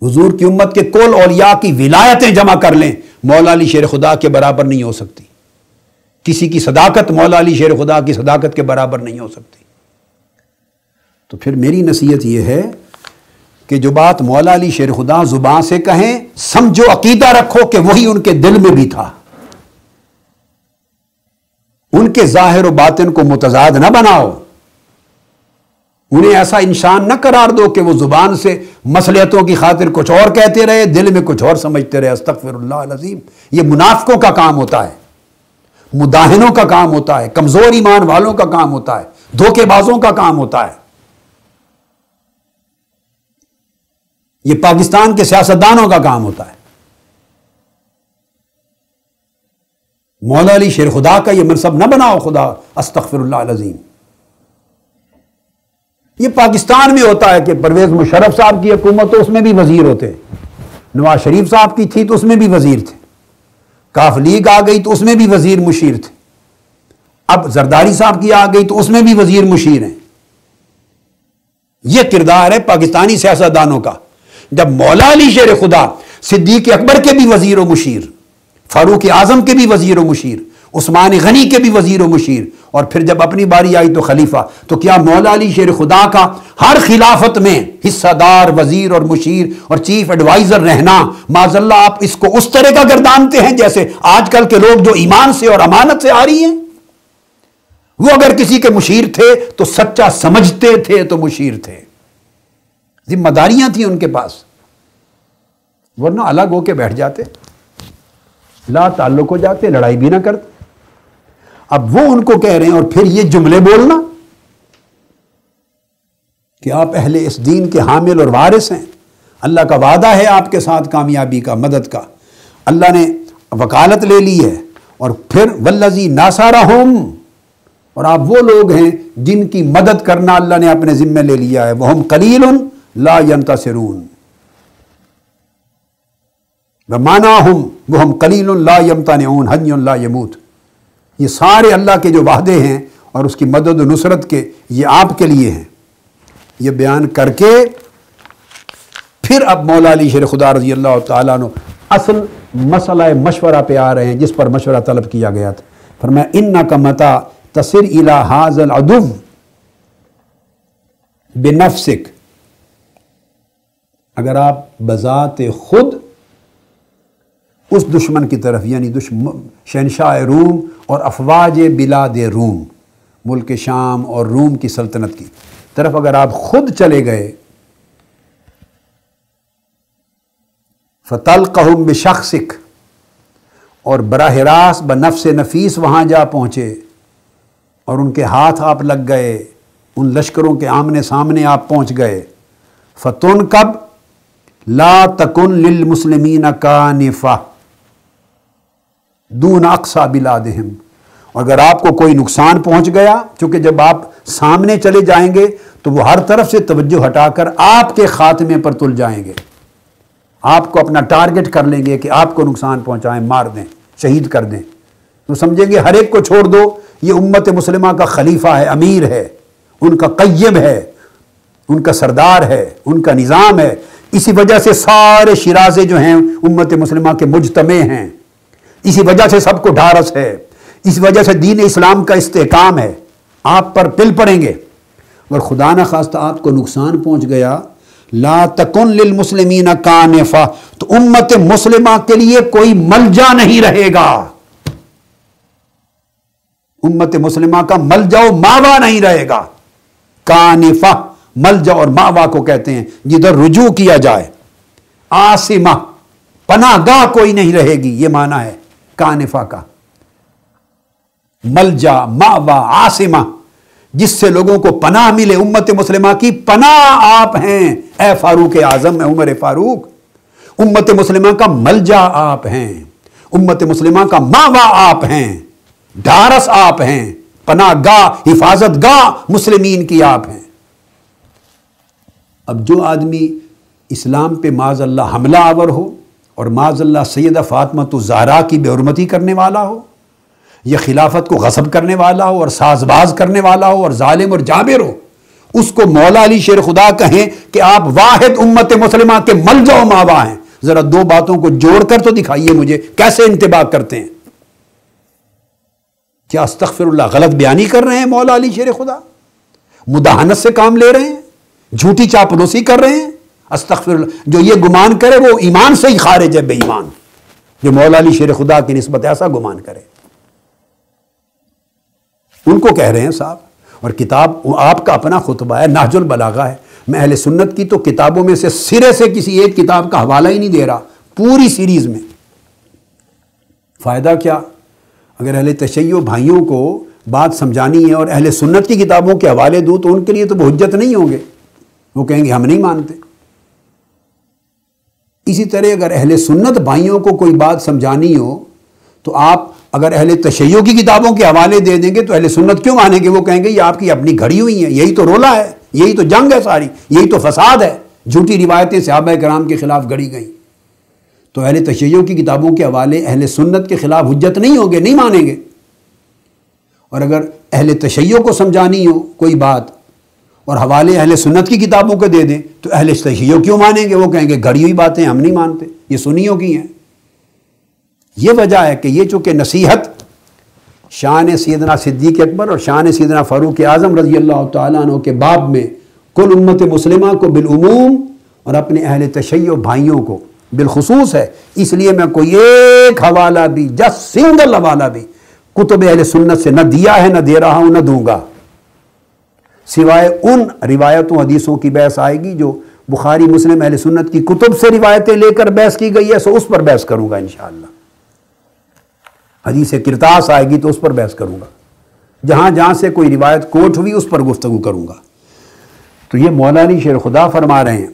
حضور کی امت کے کل اولیاء کی ولایتیں جمع کر لیں، مولا علی شیر خدا کے برابر نہیں ہو سکتی۔ کسی کی صداقت مولا علی شیر خدا کی صداقت کے برابر نہیں ہو سکتی۔ تو پھر میری نصیحت یہ ہے کہ جو بات مولا علی شیر خدا زبان سے کہیں، سمجھو، عقیدہ رکھو کہ وہی ان کے دل میں بھی تھا۔ ان کے ظاہر و باطن کو متضاد نہ بناؤ، انہیں ایسا انسان نہ قرار دو کہ وہ زبان سے مصلحتوں کی خاطر کچھ اور کہتے رہے، دل میں کچھ اور سمجھتے رہے۔ استغفر اللہ العظیم، یہ منافقوں کا کام ہوتا ہے، مداہنوں کا کام ہوتا ہے، کمزور ایمان والوں کا کام ہوتا ہے، دھوکے بازوں کا کام ہوتا ہے۔ یہ پاکستان کے سیاستدانوں کا کام ہوتا ہے۔ مولا علی شیر خدا کا یہ منصب نہ بناؤ، خدا، استغفر اللہ العظیم۔ یہ پاکستان میں ہوتا ہے کہ پرویز مشرف صاحب کی حکومت تو اس میں بھی وزیر ہوتے، نواز شریف صاحب کی تھی تو اس میں بھی وزیر تھے، کاف لیگ آ گئی تو اس میں بھی وزیر مشیر تھے، اب زرداری صاحب کی آ گئی تو اس میں بھی وزیر مشیر ہیں۔ یہ کردار ہے پاکستانی سیاستدانوں کا۔ جب مولا علی شیر خدا صدیق اکبر کے بھی وزیر و مشیر، فاروق اعظم کے بھی وزیر و مشیر، عثمان غنی کے بھی وزیر و مشیر، اور پھر جب اپنی باری آئی تو خلیفہ، تو کیا مولا علی شیر خدا کا ہر خلافت میں حصہ دار، وزیر اور مشیر اور چیف ایڈوائزر رہنا، معاذ اللہ آپ اس کو اس طرح کا گردانتے ہیں جیسے آج کل کے لوگ جو ایمان سے اور امانت سے آ رہی ہیں؟ وہ اگر کسی کے مشیر تھے تو سچا سمجھتے تھے تو مشیر تھے، ذمہ داریاں تھیں ان کے پاس، ورنہ الگ ہو کے بیٹھ جاتے، لا تعلق ہو جاتے، لڑائی بھی نہ کرتے۔ اب وہ ان کو کہہ رہے ہیں، اور پھر یہ جملے بولنا کہ آپ اہل اس دین کے حامل اور وارث ہیں، اللہ کا وعدہ ہے آپ کے ساتھ کامیابی کا، مدد کا، اللہ نے وکالت لے لی ہے، اور پھر والذی ناصرہم، اور آپ وہ لوگ ہیں جن کی مدد کرنا اللہ نے اپنے ذمہ لے لیا ہے، وہم قلیل لا ینتصرون، ومعناہم وہم قلیل لا یمتنعون حی لا یموت۔ یہ سارے اللہ کے جو وعدے ہیں اور اس کی مدد و نصرت کے، یہ آپ کے لیے ہیں۔ یہ بیان کر کے پھر اب مولا علی شیر خدا رضی اللہ تعالیٰ عنہ اصل مسئلہ مشورہ پہ آ رہے ہیں جس پر مشورہ طلب کیا گیا تھا۔ فرمایا انک متی تصر الی ھذا العدو بنفسک، اگر آپ بذات خود اس دشمن کی طرف، یعنی شہنشاہ روم اور افواج بلاد روم، ملک شام اور روم کی سلطنت کی طرف اگر آپ خود چلے گئے، فَتَلْقَهُمْ بِشَخْصِكَ، اور براہ راست بنفس نفیس وہاں جا پہنچے اور ان کے ہاتھ آپ لگ گئے، ان لشکروں کے آمنے سامنے آپ پہنچ گئے، فَتُنْقَبْ لَا تَكُنْ لِلْمُسْلِمِينَ كَانِفَةٌ دون اقصى بلادہم، اور اگر آپ کو کوئی نقصان پہنچ گیا، چونکہ جب آپ سامنے چلے جائیں گے تو وہ ہر طرف سے توجہ ہٹا کر آپ کے خاتمے پر تل جائیں گے، آپ کو اپنا ٹارگٹ کر لیں گے کہ آپ کو نقصان پہنچائیں، مار دیں، شہید کر دیں، تو سمجھیں گے ہر ایک کو چھوڑ دو، یہ امت مسلمہ کا خلیفہ ہے، امیر ہے، ان کا قیم ہے، ان کا سردار ہے، ان کا نظام ہے، اسی وجہ سے سارے شرازے جو ہیں امت مسلمہ کے مجتمع ہیں، اسی وجہ سے سب کو ڈھارس ہے، اس وجہ سے دین اسلام کا استحکام ہے، آپ پر پل پڑیں گے۔ اگر خدا نہ خواستہ آپ کو نقصان پہنچ گیا، لا تکن للمسلمین کانفہ، تو امت مسلمہ کے لیے کوئی ملجا نہیں رہے گا، امت مسلمہ کا ملجا و ماوا نہیں رہے گا۔ کانفہ ملجا اور ماوا کو کہتے ہیں جدھر رجوع کیا جائے، عاصمہ پناہ گاہ کوئی نہیں رہے گی، یہ معنی ہے کانفہ کا، ملجا ماوا عاصمہ، جس سے لوگوں کو پناہ ملے، امت مسلمہ کی پناہ آپ ہیں، اے فاروق اعظم، اے عمر فاروق، امت مسلمہ کا ملجا آپ ہیں، امت مسلمہ کا ماوا آپ ہیں، ڈھارس آپ ہیں، پناہ گاہ حفاظت گاہ مسلمین کی آپ ہیں۔ اب جو آدمی اسلام پہ معاذ اللہ حملہ آور ہو اور معاذ اللہ سیدہ فاطمہ الزہرا کی بے حرمتی کرنے والا ہو، یا خلافت کو غصب کرنے والا ہو اور ساز باز کرنے والا ہو اور ظالم اور جابر ہو، اس کو مولا علی شیر خدا کہیں کہ آپ واحد امت مسلمہ کے ملجا و ماوا ہیں۔ ذرا دو باتوں کو جوڑ کر تو دکھائیے مجھے کیسے انتباہ کرتے ہیں۔ کیا استغفر اللہ غلط بیانی کر رہے ہیں مولا علی شیر خدا؟ مداہنت سے کام لے رہے ہیں، جھوٹی چاپلوسی کر رہے ہیں؟ استغفر اللہ، جو یہ گمان کرے وہ ایمان سے ہی خارج ہے، بے ایمان، جو مولا علی شیر خدا کی نسبت ایسا گمان کرے۔ ان کو کہہ رہے ہیں صاحب، اور کتاب آپ کا اپنا خطبہ ہے، نہج البلاغہ ہے، میں اہل سنت کی تو کتابوں میں سے سرے سے کسی ایک کتاب کا حوالہ ہی نہیں دے رہا، پوری سیریز میں۔ فائدہ کیا؟ اگر اہل تشیع بھائیوں کو بات سمجھانی ہے اور اہل سنت کی کتابوں کے حوالے دوں تو ان کے لیے تو وہ حجت نہیں ہوں گے، وہ کہیں گے ہم نہیں مانتے۔ اسی طرح اگر اہل سنت بھائیوں کو کوئی بات سمجھانی ہو تو آپ اگر اہل تشیع کی کتابوں کے حوالے دے دیں گے تو اہل سنت کیوں مانیں گے؟ وہ کہیں گے یہ آپ کی اپنی گھڑی ہوئی ہیں، یہی تو رولا ہے، یہی تو جنگ ہے ساری، یہی تو فساد ہے، جھوٹی روایتیں صحابہ کرام کے خلاف گڑھی گئیں۔ تو اہل تشیع کی کتابوں کے حوالے اہل سنت کے خلاف حجت نہیں ہوگے، نہیں مانیں گے۔ اور اگر اہل تشیع کو سمجھانی ہو کوئی بات اور حوالے اہل سنت کی کتابوں کو دے دیں تو اہل تشیع کیوں مانیں گے؟ وہ کہیں گے گھڑی ہوئی باتیں ہم نہیں مانتے، یہ سنیوں کی ہیں۔ یہ وجہ ہے کہ یہ چونکہ نصیحت شان سیدنا صدیق اکبر اور شان سیدنا فاروق اعظم رضی اللہ تعالیٰ عنہ کے باب میں کل امت مسلمہ کو بالعموم اور اپنے اہل تشیع بھائیوں کو بالخصوص ہے، اس لیے میں کوئی ایک حوالہ بھی، جس سنگل حوالہ بھی کتب اہل سنت سے نہ دیا ہے، نہ دے رہا ہوں، نہ دوں گا، سوائے ان روایتوں حدیثوں کی بحث آئے گی جو بخاری مسلم اہل سنت کی کتب سے روایتیں لے کر بحث کی گئی ہے، سو اس پر بحث کروں گا انشاءاللہ۔ حدیث کرتاس آئے گی تو اس پر بحث کروں گا، جہاں جہاں سے کوئی روایت کوٹ ہوئی اس پر گفتگو کروں گا۔ تو یہ مولا علی شیر خدا فرما رہے ہیں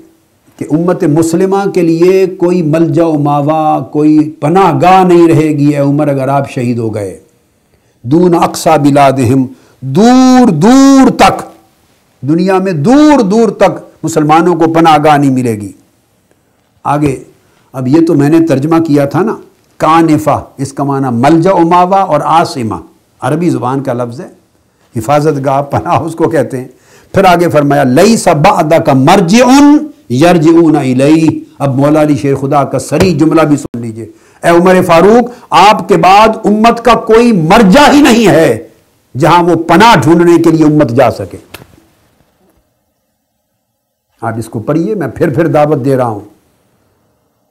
کہ امت مسلمہ کے لیے کوئی ملجا و ماوا، کوئی پناہ گاہ نہیں رہے گی اے عمر اگر آپ شہید ہو گئے۔ دون اقصى بلادہم، دور دور تک، دنیا میں دور دور تک مسلمانوں کو پناہ گاہ نہیں ملے گی۔ آگے اب یہ تو میں نے ترجمہ کیا تھا نا، کانفہ اس کا معنی ملجا و ماوا اور عاصمہ، عربی زبان کا لفظ ہے، حفاظت گاہ، پناہ اس کو کہتے ہیں۔ پھر آگے فرمایا لیس بعدک مرجع یرجعون الیہ۔ اب مولا علی شیر خدا کا صریح جملہ بھی سن لیجئے، اے عمر فاروق، آپ کے بعد امت کا کوئی مرجع ہی نہیں ہے جہاں وہ پناہ ڈھونڈنے کے لیے امت جا سکے۔ آپ اس کو پڑھیے، میں پھر دعوت دے رہا ہوں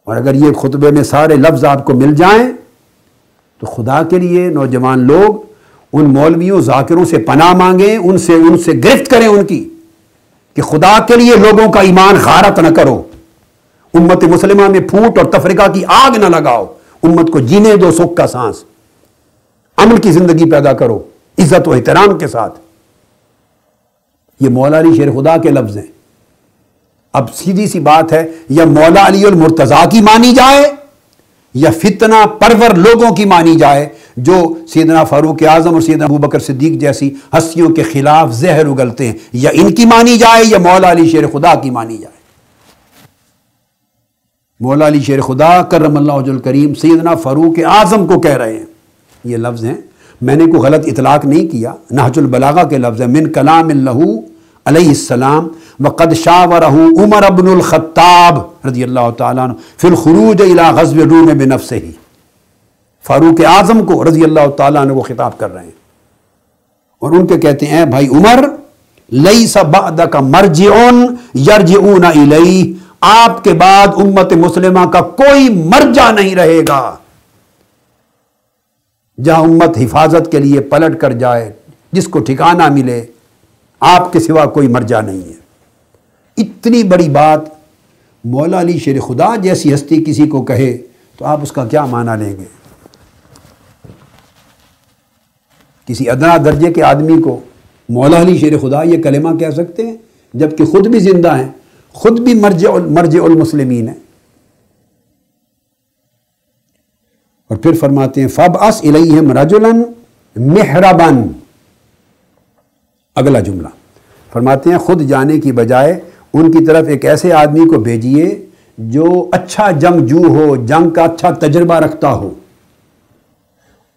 اور اگر یہ خطبے میں سارے لفظ آپ کو مل جائیں تو خدا کے لیے نوجوان لوگ ان مولویوں ذاکروں سے پناہ مانگیں، ان سے گرفت کریں ان کی، کہ خدا کے لیے لوگوں کا ایمان غارت نہ کرو، امت مسلمہ میں پھوٹ اور تفرقہ کی آگ نہ لگاؤ، امت کو جینے دو سکھ کا سانس، امن کی زندگی پیدا کرو عزت و احترام کے ساتھ۔ یہ مولا علی شیر خدا کے لفظ ہیں۔ اب سیدھی سی بات ہے، یا مولا علی المرتضیٰ کی مانی جائے یا فتنہ پرور لوگوں کی مانی جائے جو سیدنا فاروق اعظم اور سیدنا ابوبکر صدیق جیسی ہستیوں کے خلاف زہر اگلتے ہیں، یا ان کی مانی جائے یا مولا علی شیر خدا کی مانی جائے۔ مولا علی شیر خدا کرم اللہ وجہ الکریم سیدنا فاروق اعظم کو کہہ رہے ہیں، یہ لفظ ہیں، میں نے کوئی غلط اطلاق نہیں کیا، نہج البلاغہ کے لفظ ہے، من کلام اللہ علیہ السلام وقد شاورہ عمر بن الخطاب رضی اللہ تعالیٰ عنہ فی الخروج الی غزو الروم بنفسہ۔ فاروق اعظم کو رضی اللہ تعالیٰ عنہ کو خطاب کر رہے ہیں، اور ان کے کہتے ہیں، بھائی عمر، لیس بعدک مرجع یرجعون الیہ، آپ کے بعد امت مسلمہ کا کوئی مرجع نہیں رہے گا جہاں امت حفاظت کے لیے پلٹ کر جائے، جس کو ٹھکانہ ملے، آپ کے سوا کوئی مرجع نہیں ہے۔ اتنی بڑی بات مولا علی شیر خدا جیسی ہستی کسی کو کہے تو آپ اس کا کیا معنی لیں گے؟ کسی ادنا درجے کے آدمی کو مولا علی شیر خدا یہ کلمہ کہہ سکتے ہیں جبکہ خود بھی زندہ ہیں، خود بھی مرجع المسلمین ہیں؟ اور پھر فرماتے ہیں فَابْعَثْ إِلَيْهِمْ رَجُلًا مِحْرَبًا، اگلا جملہ فرماتے ہیں خود جانے کی بجائے ان کی طرف ایک ایسے آدمی کو بھیجیے جو اچھا جنگجو ہو، جنگ کا اچھا تجربہ رکھتا ہو۔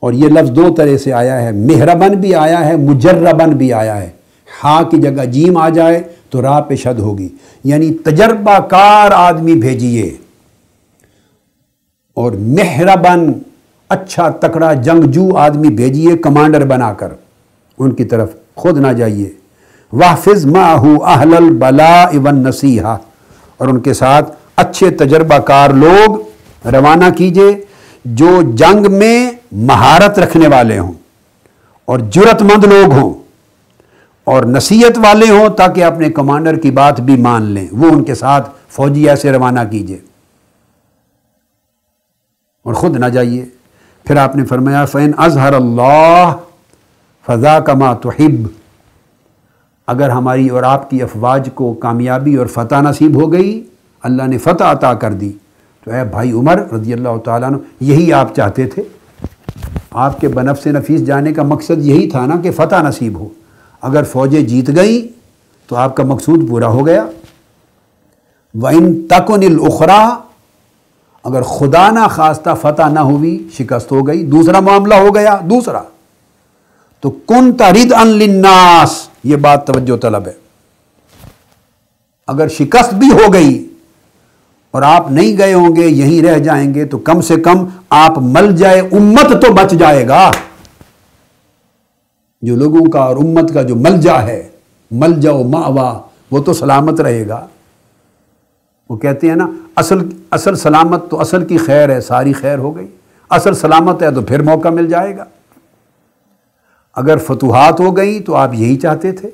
اور یہ لفظ دو طرح سے آیا ہے، محربن بھی آیا ہے، مجربن بھی آیا ہے، ہا کی جگہ جیم آ جائے تو راہ پہ شد ہوگی، یعنی تجربہ کار آدمی بھیجیے، اور محربن اچھا تکڑا جنگجو آدمی بھیجیے کمانڈر بنا کر، ان کی طرف خود نہ جائیے۔ وَاحْفِظْ مَعَهُ أَهْلَ الْبَلَاءِ وَالنَّصِيحَةِ، اور ان کے ساتھ اچھے تجربہ کار لوگ روانہ کیجئے جو جنگ میں مہارت رکھنے والے ہوں اور جرأت مند لوگ ہوں اور نصیحت والے ہوں، تاکہ اپنے کمانڈر کی بات بھی مان لیں، وہ ان کے ساتھ فوجی ایسے روانہ کیجئے اور خود نہ جائیے۔ پھر آپ نے فرمایا فَإِنْ أَظْهَرَ اللَّهُ فَذَاكَ مَا تُحِبُّ، اگر ہماری اور آپ کی افواج کو کامیابی اور فتح نصیب ہو گئی، اللہ نے فتح عطا کر دی، تو اے بھائی عمر رضی اللہ تعالیٰ عنہ، یہی آپ چاہتے تھے، آپ کے بنفس نفیس جانے کا مقصد یہی تھا نا کہ فتح نصیب ہو۔ اگر فوجیں جیت گئیں تو آپ کا مقصود پورا ہو گیا۔ وَإِن تَكُنِ الْأُخْرَى، اگر خدا نہ خواستہ فتح نہ ہوئی، شکست ہو گئی، دوسرا معاملہ ہو گیا، دوسرا تو كُنْتَ رِدْءً لِلنَّاسِ، یہ بات توجہ طلب ہے۔ اگر شکست بھی ہو گئی اور آپ نہیں گئے ہوں گے، یہیں رہ جائیں گے، تو کم سے کم آپ مل جائے، امت تو بچ جائے گا۔ جو لوگوں کا اور امت کا جو ملجا ہے، ملجا و مأوا، وہ تو سلامت رہے گا۔ وہ کہتے ہیں نا اصل سلامت تو اصل کی خیر ہے، ساری خیر ہو گئی، اصل سلامت ہے تو پھر موقع مل جائے گا۔ اگر فتوحات ہو گئی تو آپ یہی چاہتے تھے،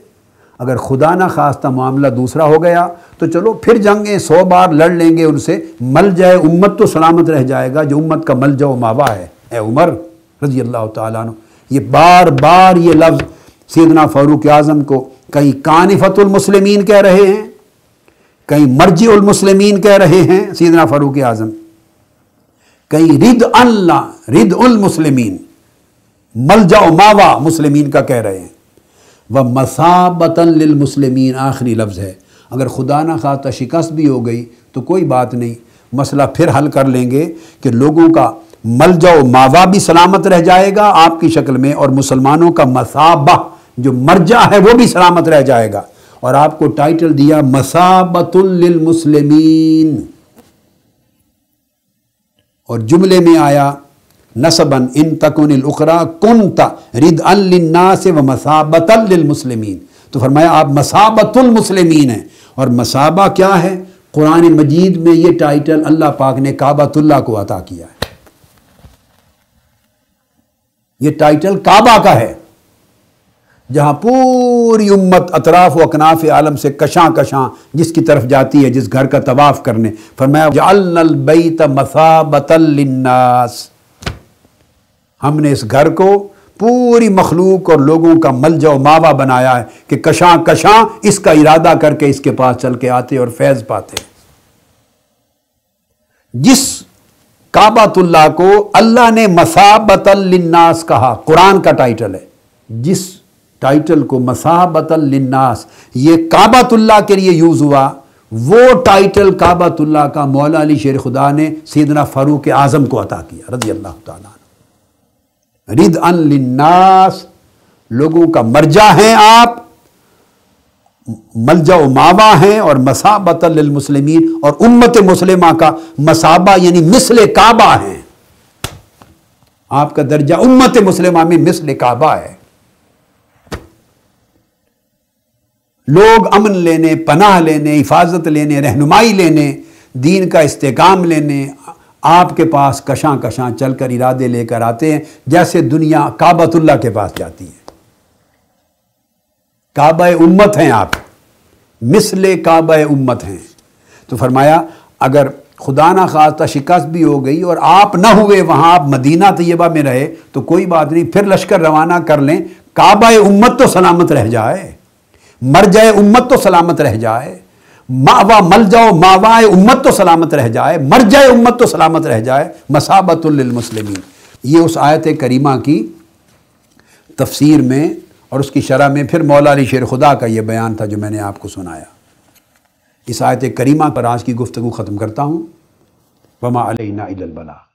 اگر خدا نہ خواستہ معاملہ دوسرا ہو گیا تو چلو پھر جنگیں 100 بار لڑ لیں گے ان سے، مل جائے امت تو سلامت رہ جائے گا، جو امت کا ملجا و ماوا ہے۔ اے عمر رضی اللہ تعالیٰ عنہ، یہ بار بار یہ لفظ سیدنا فاروق اعظم کو کہیں کانفۃ المسلمین کہہ رہے ہیں، کہیں مرجع المسلمین کہہ رہے ہیں سیدنا فاروق اعظم، کہیں رد المسلمین، ملجا و ماوا مسلمین کا کہہ رہے ہیں۔ وَمَثَابَةً لِلْمُسْلِمِينَ، آخری لفظ ہے۔ اگر خدا نہ خواستہ شکست بھی ہو گئی تو کوئی بات نہیں، مسئلہ پھر حل کر لیں گے کہ لوگوں کا ملجا و ماوا بھی سلامت رہ جائے گا آپ کی شکل میں، اور مسلمانوں کا مثابہ جو مرجع ہے وہ بھی سلامت رہ جائے گا، اور آپ کو ٹائٹل دیا مثابۃ للمسلمین، اور جملے میں آیا نسباً ان تکن الاخری کنت ردءا للناس ومثابۃ للمسلمین، تو فرمایا آپ مثابۃ المسلمین ہیں، اور مثابہ کیا ہے؟ قرآن مجید میں یہ ٹائٹل اللہ پاک نے کعبۃ اللہ کو عطا کیا ہے. یہ ٹائٹل کعبہ کا ہے، جہاں پوری امت اطراف و اکناف عالم سے کشاں کشاں جس کی طرف جاتی ہے، جس گھر کا طواف کرنے، فرمایا جعلنا البیت مثابۃ للناس، ہم نے اس گھر کو پوری مخلوق اور لوگوں کا ملجا و ماوا بنایا ہے کہ کشاں کشاں اس کا ارادہ کر کے اس کے پاس چل کے آتے اور فیض پاتے. جس کعبۃ اللہ کو اللہ نے مثابۃ للناس کہا، قرآن کا ٹائٹل ہے، جس ٹائٹل کو مثابۃ للناس یہ کعبۃ اللہ کے لیے یوز ہوا، وہ ٹائٹل کعبۃ اللہ کا مولا علی شیر خدا نے سیدنا فاروق اعظم کو عطا کیا رضی اللہ تعالیٰ عنہ. ردءً للناس، لوگوں کا مرجع ہیں آپ، ملجا و ماوا ہیں، اور مثابۃ للمسلمین، اور امت مسلمہ کا مثابہ یعنی مثل کعبہ ہیں. آپ کا درجہ امت مسلمہ میں مثل کعبہ ہے. لوگ امن لینے، پناہ لینے، حفاظت لینے، رہنمائی لینے، دین کا استحکام لینے آپ کے پاس کشاں کشاں چل کر ارادے لے کر آتے ہیں، جیسے دنیا کعبۃ اللہ کے پاس جاتی ہے. کعبہ امت ہیں آپ، مثل کعبہ امت ہیں. تو فرمایا اگر خدا نہ خواستہ شکست بھی ہو گئی اور آپ نہ ہوئے وہاں، آپ مدینہ طیبہ میں رہے تو کوئی بات نہیں، پھر لشکر روانہ کر لیں، کعبہ امت تو سلامت رہ جائے، مرجع امت تو سلامت رہ جائے، ماوا ملجا و ماوائے امت تو سلامت رہ جائے، مرجع امت تو سلامت رہ جائے. مثابۃ للمسلمین، یہ اس آیت کریمہ کی تفسیر میں اور اس کی شرح میں پھر مولا علی شیر خدا کا یہ بیان تھا جو میں نے آپ کو سنایا. اس آیت کریمہ پر آج کی گفتگو ختم کرتا ہوں. وما علینا الا البلاغ.